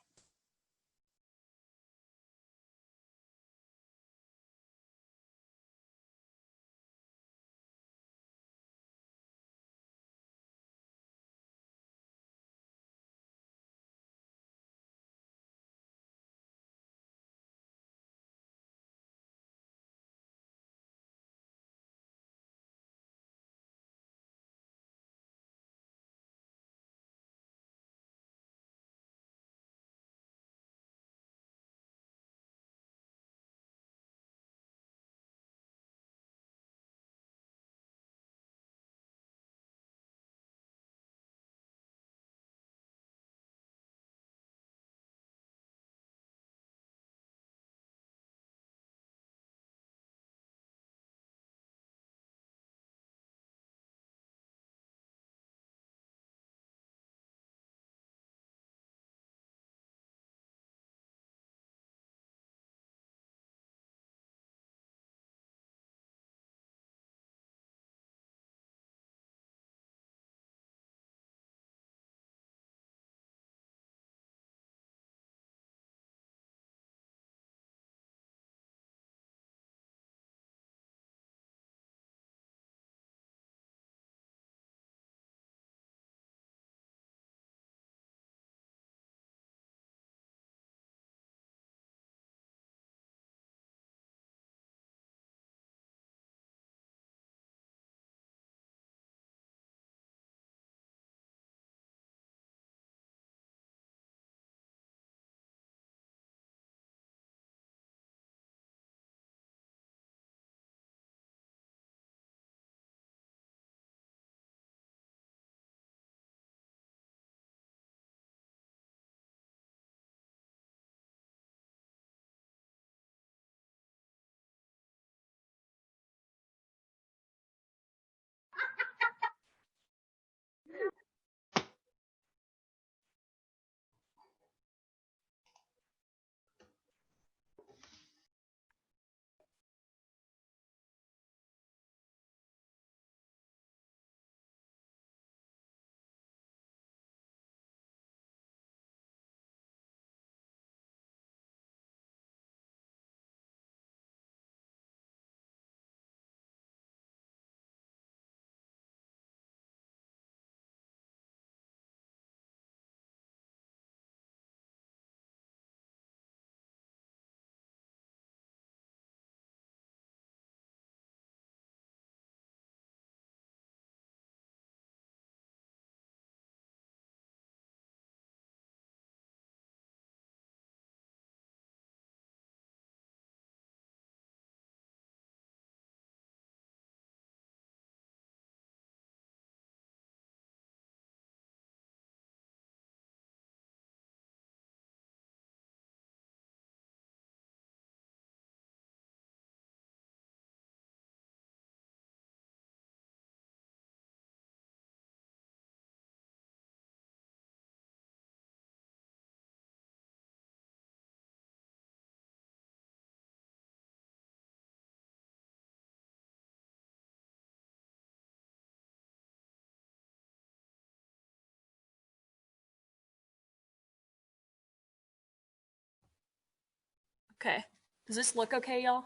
Okay. Does this look okay, y'all?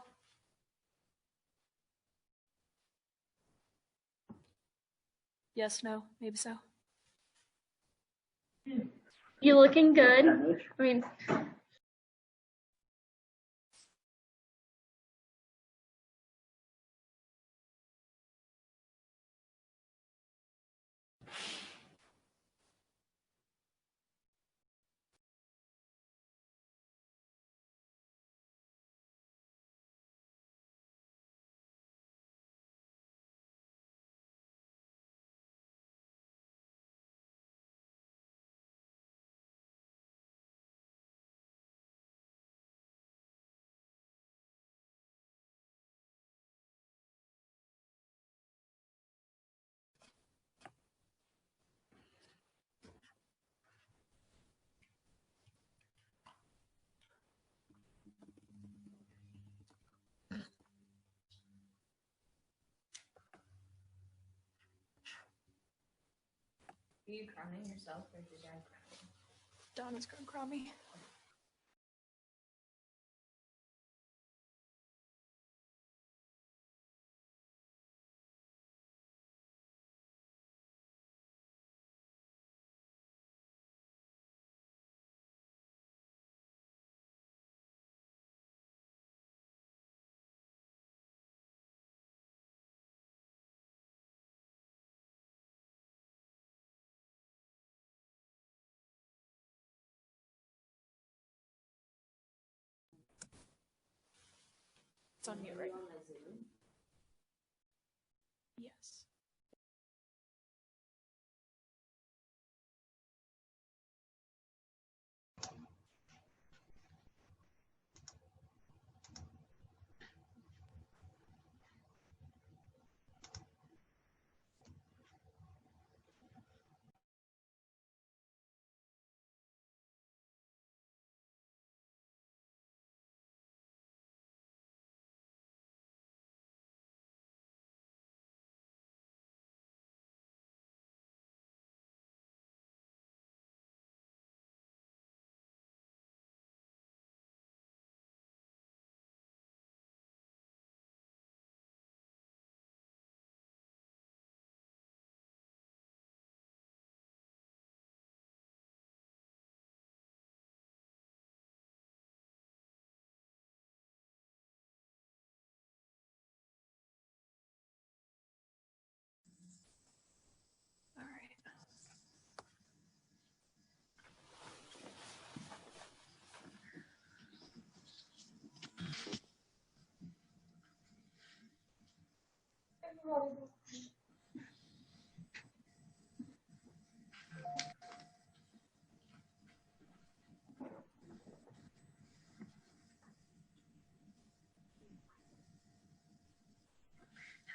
Yes, no, maybe so. You looking good? I mean, Are you crowning yourself or did I crown you? Donna's gonna crown me. It's on mute, right? Yes. All right.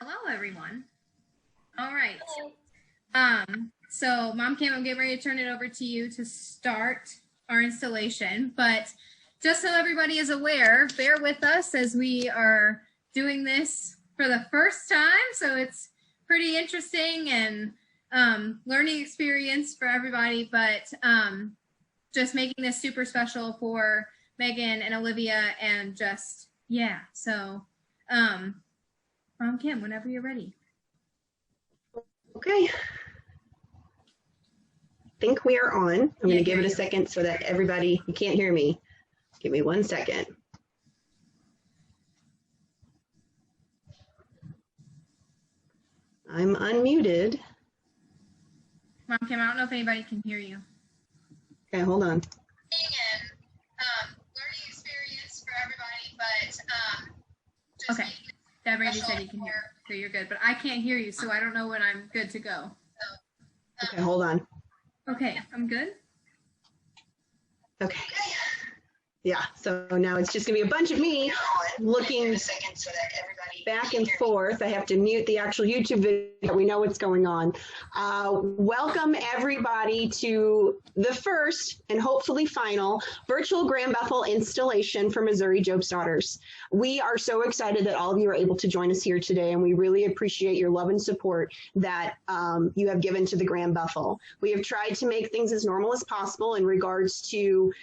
Hello, everyone. All right. So Mom Cam, I'm getting ready to turn it over to you to start our installation. But just so everybody is aware, bear with us as we are doing this for the first time. So it's pretty interesting and learning experience for everybody. But just making this super special for Megan and Olivia and just, yeah. So Mom Kim, whenever you're ready. Okay. I think we are on. I'm going to give it a second so that everybody, you can't hear me. Give me 1 second. I'm unmuted. Mom Kim, I don't know if anybody can hear you. Okay, hold on. Learning experience for everybody, but okay. Deb Randy said you can hear, so you're good. But I can't hear you, so I don't know when I'm good to go. Okay, hold on. Okay, I'm good. Okay. Yeah, so now it's just gonna be a bunch of me looking back and forth. I have to mute the actual YouTube video so we know what's going on. Welcome everybody to the first and hopefully final virtual Grand Bethel installation for Missouri Job's Daughters. We are so excited that all of you are able to join us here today, and we really appreciate your love and support that you have given to the Grand Bethel. We have tried to make things as normal as possible in regards to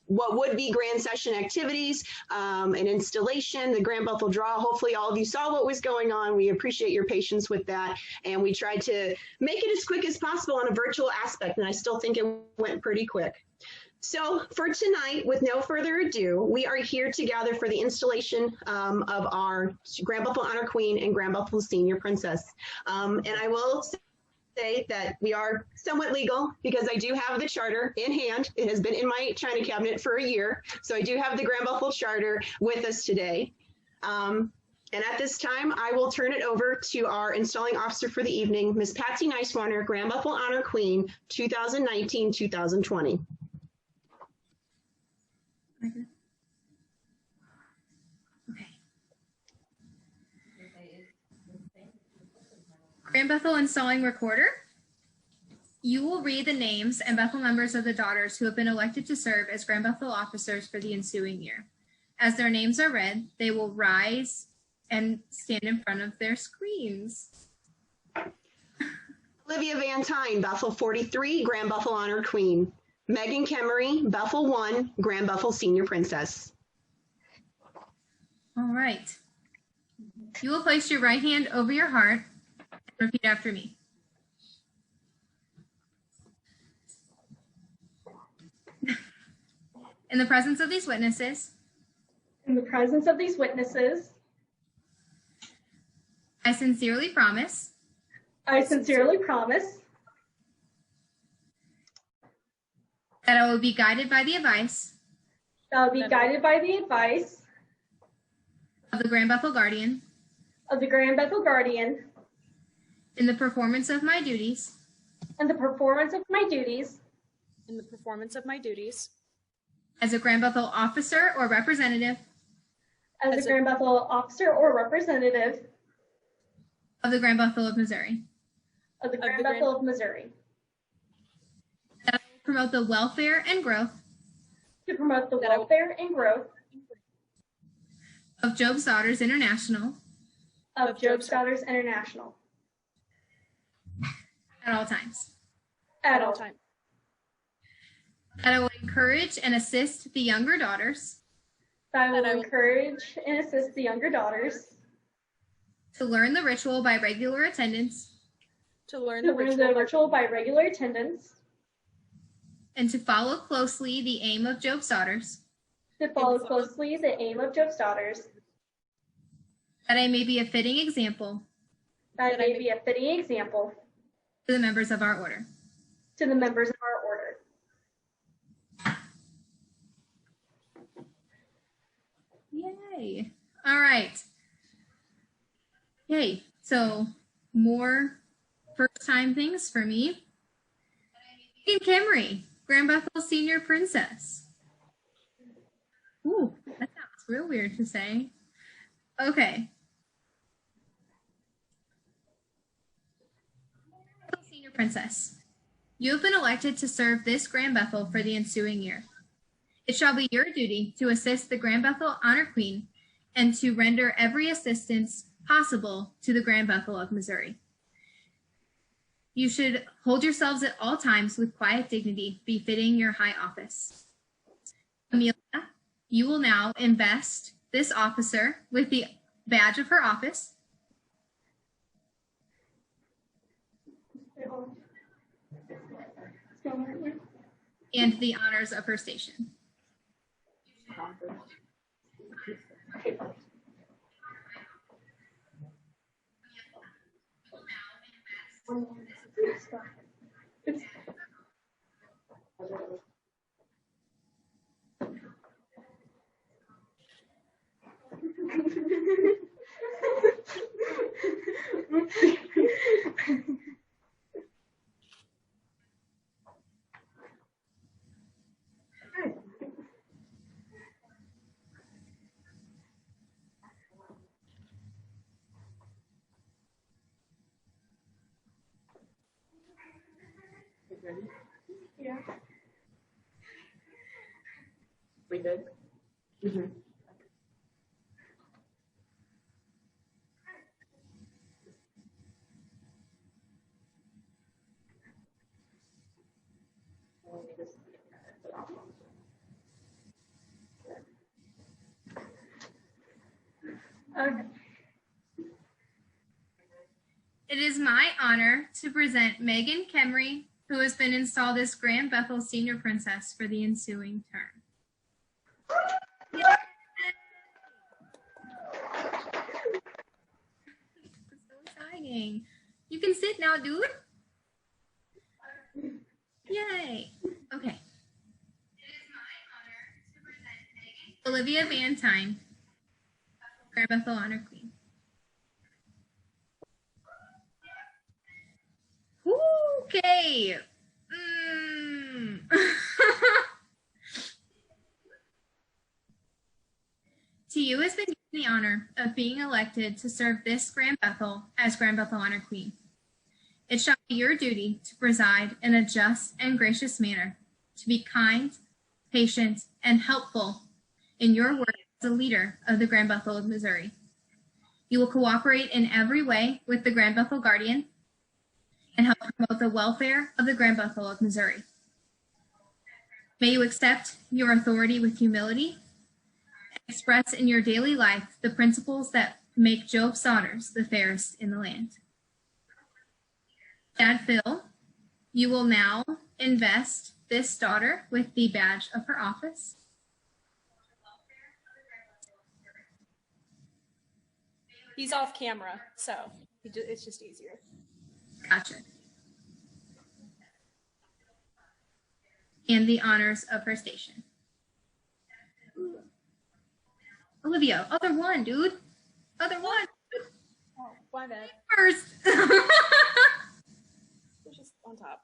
what would be grand session activities, an installation, the Grand Bethel Draw. Hopefully all of you saw what was going on. We appreciate your patience with that. And we tried to make it as quick as possible on a virtual aspect. And I still think it went pretty quick. So for tonight, with no further ado, we are here together for the installation of our Grand Bethel Honor Queen and Grand Bethel Senior Princess. And I will say that we are somewhat legal because I do have the charter in hand. It has been in my china cabinet for a year. So I do have the Grand Bethel Charter with us today. And at this time, I will turn it over to our installing officer for the evening, Ms. Patsy Nicewater, Grand Bethel Honor Queen, 2019-2020. Okay. Grand Bethel Installing Recorder. You will read the names and Bethel members of the daughters who have been elected to serve as Grand Bethel officers for the ensuing year. As their names are read, they will rise and stand in front of their screens. Olivia Van Tyne, Bethel 43, Grand Bethel Honor Queen. Megan Kemery, Bethel 1, Grand Bethel Senior Princess. All right. You will place your right hand over your heart and repeat after me. In the presence of these witnesses, In the presence of these witnesses, I sincerely promise I sincerely promise that I will be guided by the advice that I will be guided by the advice of the Grand Bethel Guardian of the Grand Bethel Guardian in the performance of my duties and the performance of my duties as a Grand Bethel officer or representative as a Grand Bethel officer or representative of the Grand Bethel of Missouri. of the Grand Bethel of Missouri, That I will promote the welfare and growth to promote the welfare and growth of Job's Daughters International of Job's Daughters International at all times. at all times. That I will encourage and assist the younger daughters That I will encourage and assist the younger daughters to learn the ritual by regular attendance to learn the ritual by regular attendance, and to follow closely the aim of Job's Daughters, to follow closely the aim of Job's Daughters, that I may be a fitting example that I may be a fitting example to the members of our order. to the members of our order. Yay. All right. Yay. So more first time things for me. Megan Kemery, Grand Bethel Senior Princess. Ooh, that sounds real weird to say. Okay. Senior Princess, you have been elected to serve this Grand Bethel for the ensuing year. It shall be your duty to assist the Grand Bethel Honor Queen and to render every assistance possible to the Grand Bethel of Missouri. You should hold yourselves at all times with quiet dignity befitting your high office. Amelia, you will now invest this officer with the badge of her office and the honors of her station. Yeah. We good? Mm-hmm. Okay. It is my honor to present Megan Kemry, who has been installed as Grand Bethel Senior Princess for the ensuing term. It's so exciting. You can sit now, dude. Yay. Okay. It is my honor to present Olivia Van Tyne, Grand Bethel Honor Queen. Okay. To you has been given the honor of being elected to serve this Grand Bethel as Grand Bethel Honor Queen. It shall be your duty to preside in a just and gracious manner, to be kind, patient, and helpful in your work as a leader of the Grand Bethel of Missouri. You will cooperate in every way with the Grand Bethel Guardian and help promote the welfare of the Grand Bethel of Missouri. May you accept your authority with humility and express in your daily life the principles that make Job's daughters the fairest in the land. Dad Phil, you will now invest this daughter with the badge of her office. He's off camera, so it's just easier. Gotcha. And the honors of her station. Olivia, other one, dude. Other one. Oh, my bad. First. It's just on top.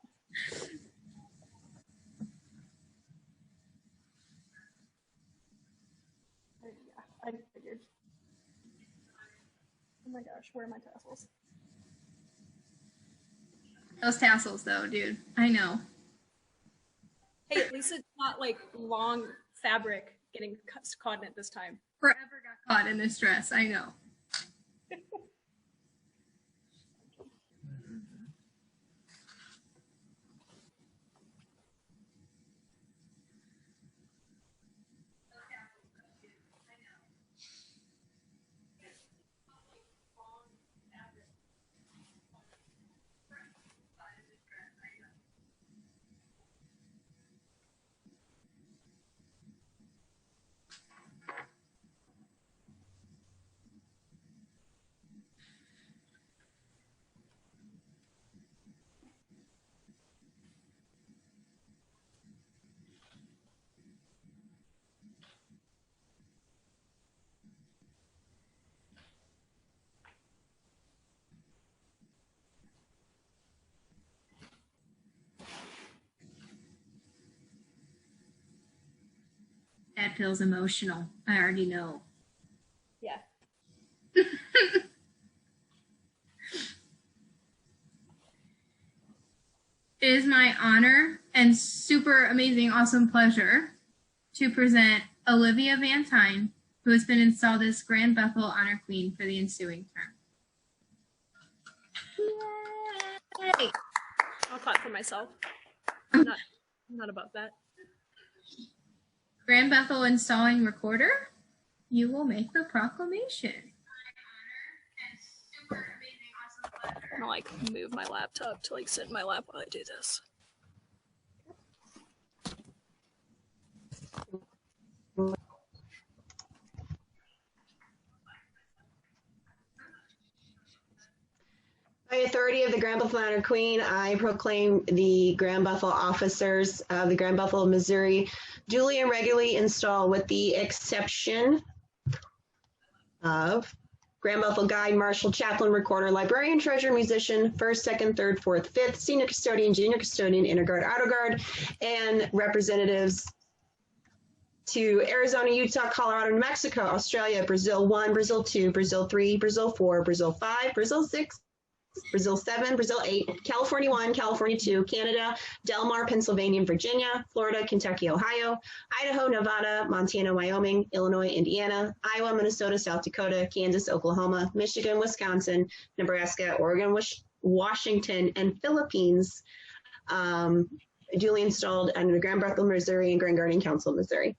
Yeah, I figured. Oh my gosh, where are my tassels? Those tassels, though, dude. I know. Hey, at least it's not like long fabric getting caught in it this time. Forever got caught in this dress. I know. Dad feels emotional. I already know. Yeah. It is my honor and super amazing, awesome pleasure to present Olivia Van Tyne, who has been installed as Grand Bethel Honor Queen for the ensuing term. Yay! I'll clap for myself. I'm not about that. Grand Bethel installing recorder, you will make the proclamation. I'm gonna like move my laptop to like sit in my lap while I do this. By authority of the Grand Bethel Honor Queen, I proclaim the Grand Bethel officers of the Grand Bethel of Missouri duly and regularly installed, with the exception of Grand Bethel guide, marshal, chaplain, recorder, librarian, treasurer, musician, first, second, third, fourth, fifth, senior custodian, junior custodian, inner guard, outer guard, and representatives to Arizona, Utah, Colorado, New Mexico, Australia, Brazil 1, Brazil 2, Brazil 3, Brazil 4, Brazil 5, Brazil 6, Brazil 7, Brazil 8, California 1, California 2, Canada, Del Mar, Pennsylvania, and Virginia, Florida, Kentucky, Ohio, Idaho, Nevada, Montana, Wyoming, Illinois, Indiana, Iowa, Minnesota, South Dakota, Kansas, Oklahoma, Michigan, Wisconsin, Nebraska, Oregon, Washington, and Philippines, duly installed under the Grand Bethel, Missouri, and Grand Guardian Council, Missouri.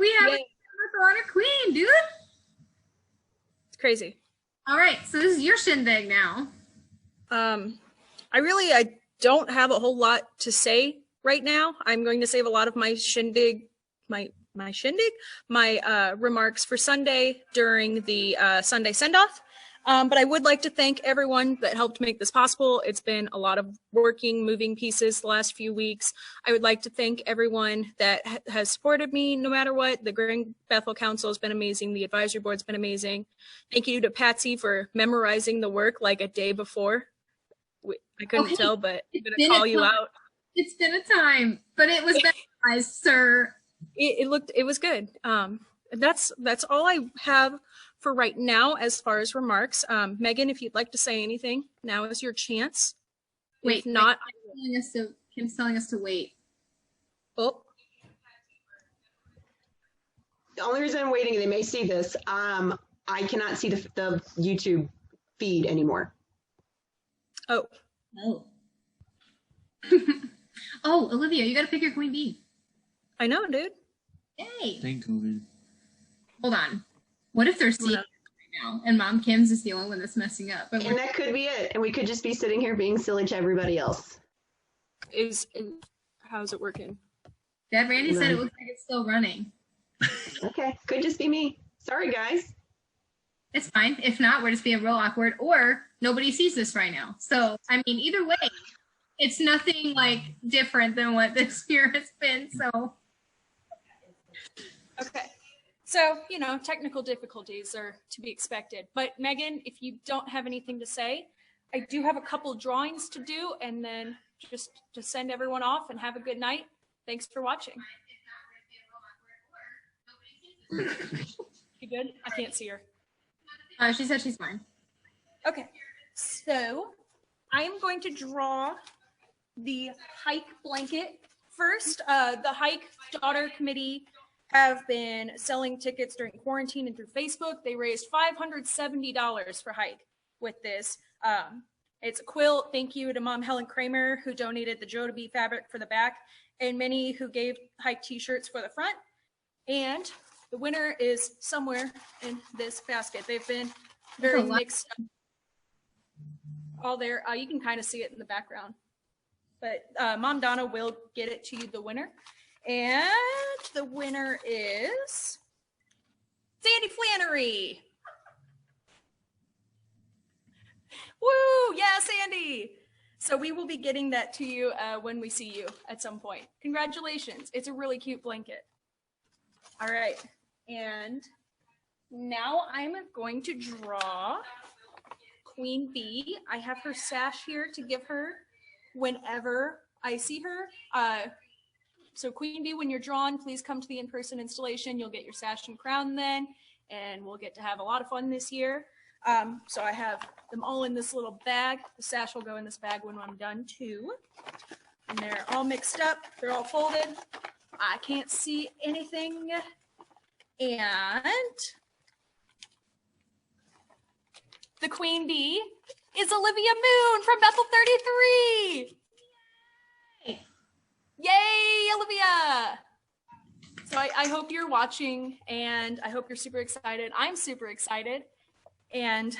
We have Yay. a honor queen, dude. It's crazy. All right, so this is your shindig now. I don't have a whole lot to say right now. I'm going to save a lot of my shindig, my remarks for Sunday during the Sunday send-off. But I would like to thank everyone that helped make this possible. It's been a lot of moving pieces the last few weeks. I would like to thank everyone that has supported me no matter what. The Grand Bethel Council has been amazing. The advisory board's been amazing. Thank you to Patsy for memorizing the work like a day before. I couldn't tell, but I'm going to call you out. It's been a time, but it was memorized, sir. It was good. That's all I have for right now as far as remarks. Megan, if you'd like to say anything, now is your chance. Wait, if not, Kim's telling us to wait. Oh, The only reason I'm waiting, they may see this, I cannot see the YouTube feed anymore. oh, Oh, Olivia, you got to pick your queen bee. I know, dude. Yay. Thank COVID. Hold on. What if there's secrets right now and Mom Kim's is the only one that's messing up? But And that could be it. And we could just be sitting here being silly to everybody else. How's it working? Dad Randy said it looks like it's still running. Okay, could just be me. Sorry, guys. It's fine. If not, we're just being real awkward, or nobody sees this right now. So, I mean, either way, it's nothing like different than what this year has been. So, Okay. So, technical difficulties are to be expected. But Megan, if you don't have anything to say, I do have a couple drawings to do, and then just to send everyone off and have a good night. Thanks for watching. You good? I can't see her. she said she's fine. Okay. So I am going to draw the hike blanket first. The hike daughter committee have been selling tickets during quarantine and through Facebook. They raised $570 for hike with this. It's a quilt. Thank you to Mom Helen Kramer, who donated the Joe to Be fabric for the back, and many who gave hike t-shirts for the front. And the winner is somewhere in this basket. They've been very mixed up. All there. You can kind of see it in the background. But Mom Donna will get it to you, the winner. And the winner is Sandy Flannery. Woo! Yeah, Sandy! So we will be getting that to you when we see you at some point. Congratulations. It's a really cute blanket. All right. And now I'm going to draw Queen Bee. I have her sash here to give her whenever I see her. So Queen Bee, when you're drawn, please come to the in-person installation. You'll get your sash and crown then, and we'll get to have a lot of fun this year. So I have them all in this little bag. The sash will go in this bag when I'm done too. And they're all mixed up. They're all folded. I can't see anything. And the Queen Bee is Olivia Moon from Bethel 33. Yay, Olivia! So I hope you're watching, and I hope you're super excited. I'm super excited. And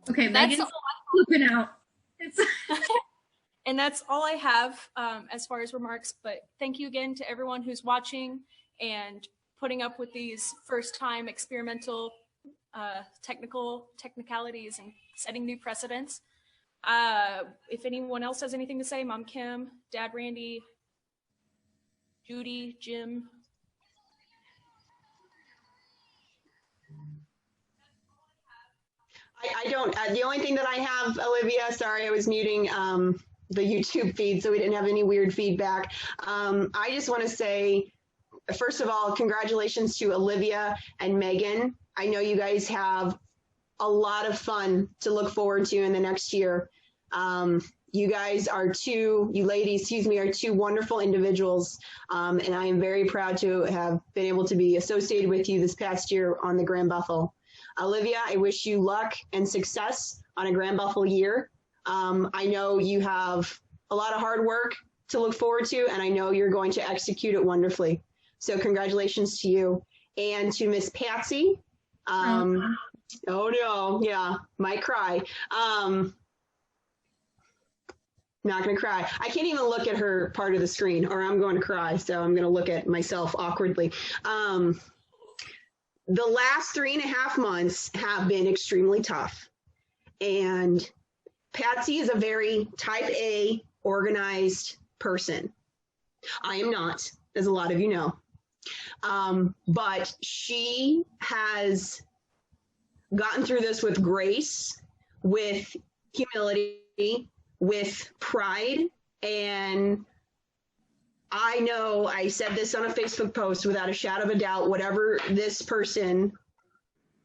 okay, Megan's flipping out. And that's all I have as far as remarks. But thank you again to everyone who's watching and putting up with these first-time experimental technicalities and setting new precedents. If anyone else has anything to say, Mom Kim, Dad Randy, Judy, Jim. I don't. The only thing that I have, Olivia, sorry, I was muting the YouTube feed, so we didn't have any weird feedback. I just want to say, first of all, congratulations to Olivia and Megan. I know you guys have a lot of fun to look forward to in the next year. You guys are you ladies, are two wonderful individuals. And I am very proud to have been able to be associated with you this past year on the Grand Bethel. Olivia, I wish you luck and success on a Grand Bethel year. I know you have a lot of hard work to look forward to, and I know you're going to execute it wonderfully. So congratulations to you. And to Miss Patsy. Oh no, yeah, might cry. Not gonna cry. I can't even look at her part of the screen or I'm going to cry. So I'm gonna look at myself awkwardly. The last 3.5 months have been extremely tough. And Patsy is a very type A organized person. I am not, as a lot of you know. But she has gotten through this with grace, with humility, with pride. And I know I said this on a Facebook post without a shadow of a doubt, whatever this person,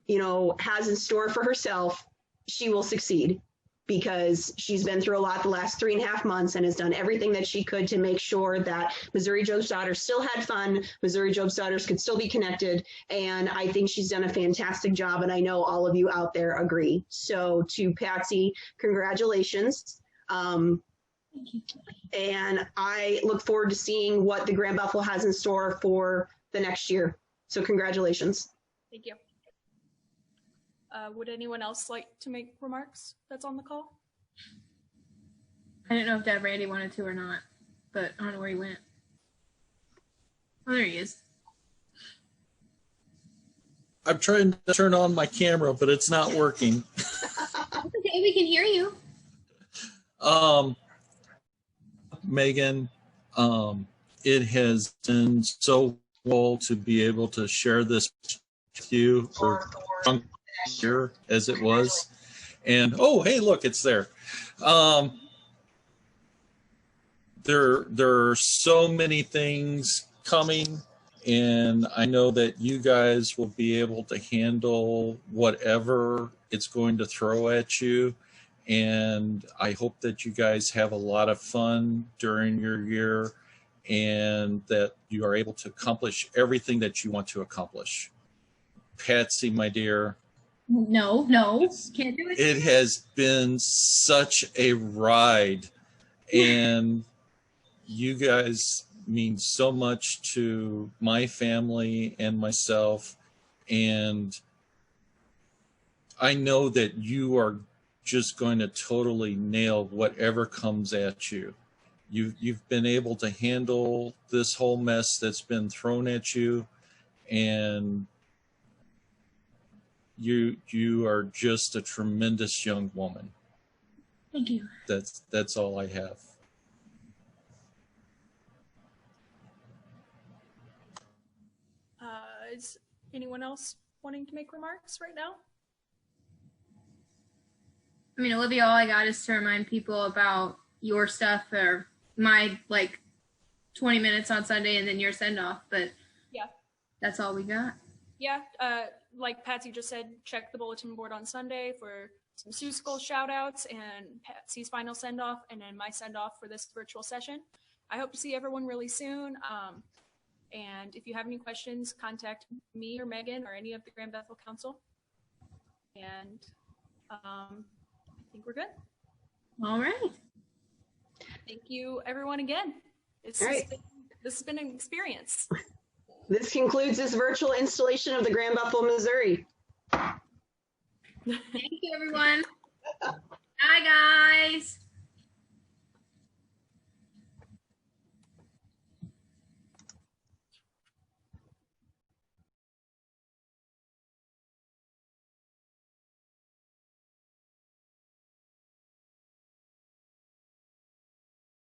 has in store for herself, she will succeed because she's been through a lot the last 3.5 months and has done everything that she could to make sure that Missouri Joe's Daughters still had fun, Missouri Joe's Daughters could still be connected, and I think she's done a fantastic job, and I know all of you out there agree. So to Patsy, congratulations. And I look forward to seeing what the Grand Bethel has in store for the next year. So congratulations. Thank you. Would anyone else like to make remarks that's on the call? I didn't know if Dad Randy wanted to or not, but I don't know where he went. Oh, there he is. I'm trying to turn on my camera, but it's not working. Okay, we can hear you. Megan, it has been so cool to be able to share this with you for year as it was. And oh, hey, look, it's there. There are so many things coming, and I know that you guys will be able to handle whatever it's going to throw at you. And I hope that you guys have a lot of fun during your year and that you are able to accomplish everything that you want to accomplish. Patsy, my dear. No, can't do it. It has been such a ride, and you guys mean so much to my family and myself, and I know that you are just going to totally nail whatever comes at you. You've been able to handle this whole mess that's been thrown at you, and you are just a tremendous young woman. Thank you. That's all I have. Is anyone else wanting to make remarks right now? I mean, Olivia, all I got is to remind people about your stuff or my 20 minutes on Sunday and then your send off, but yeah, that's all we got. Yeah, like Patsy just said, check the bulletin board on Sunday for some Seusical shout outs and Patsy's final send off, and then my send off for this virtual session. I hope to see everyone really soon. And if you have any questions, contact me or Megan or any of the Grand Bethel Council. And I think we're good. All right. Thank you, everyone, again. This has been an experience. This concludes this virtual installation of the Grand Bethel, Missouri. Thank you, everyone. Bye, guys.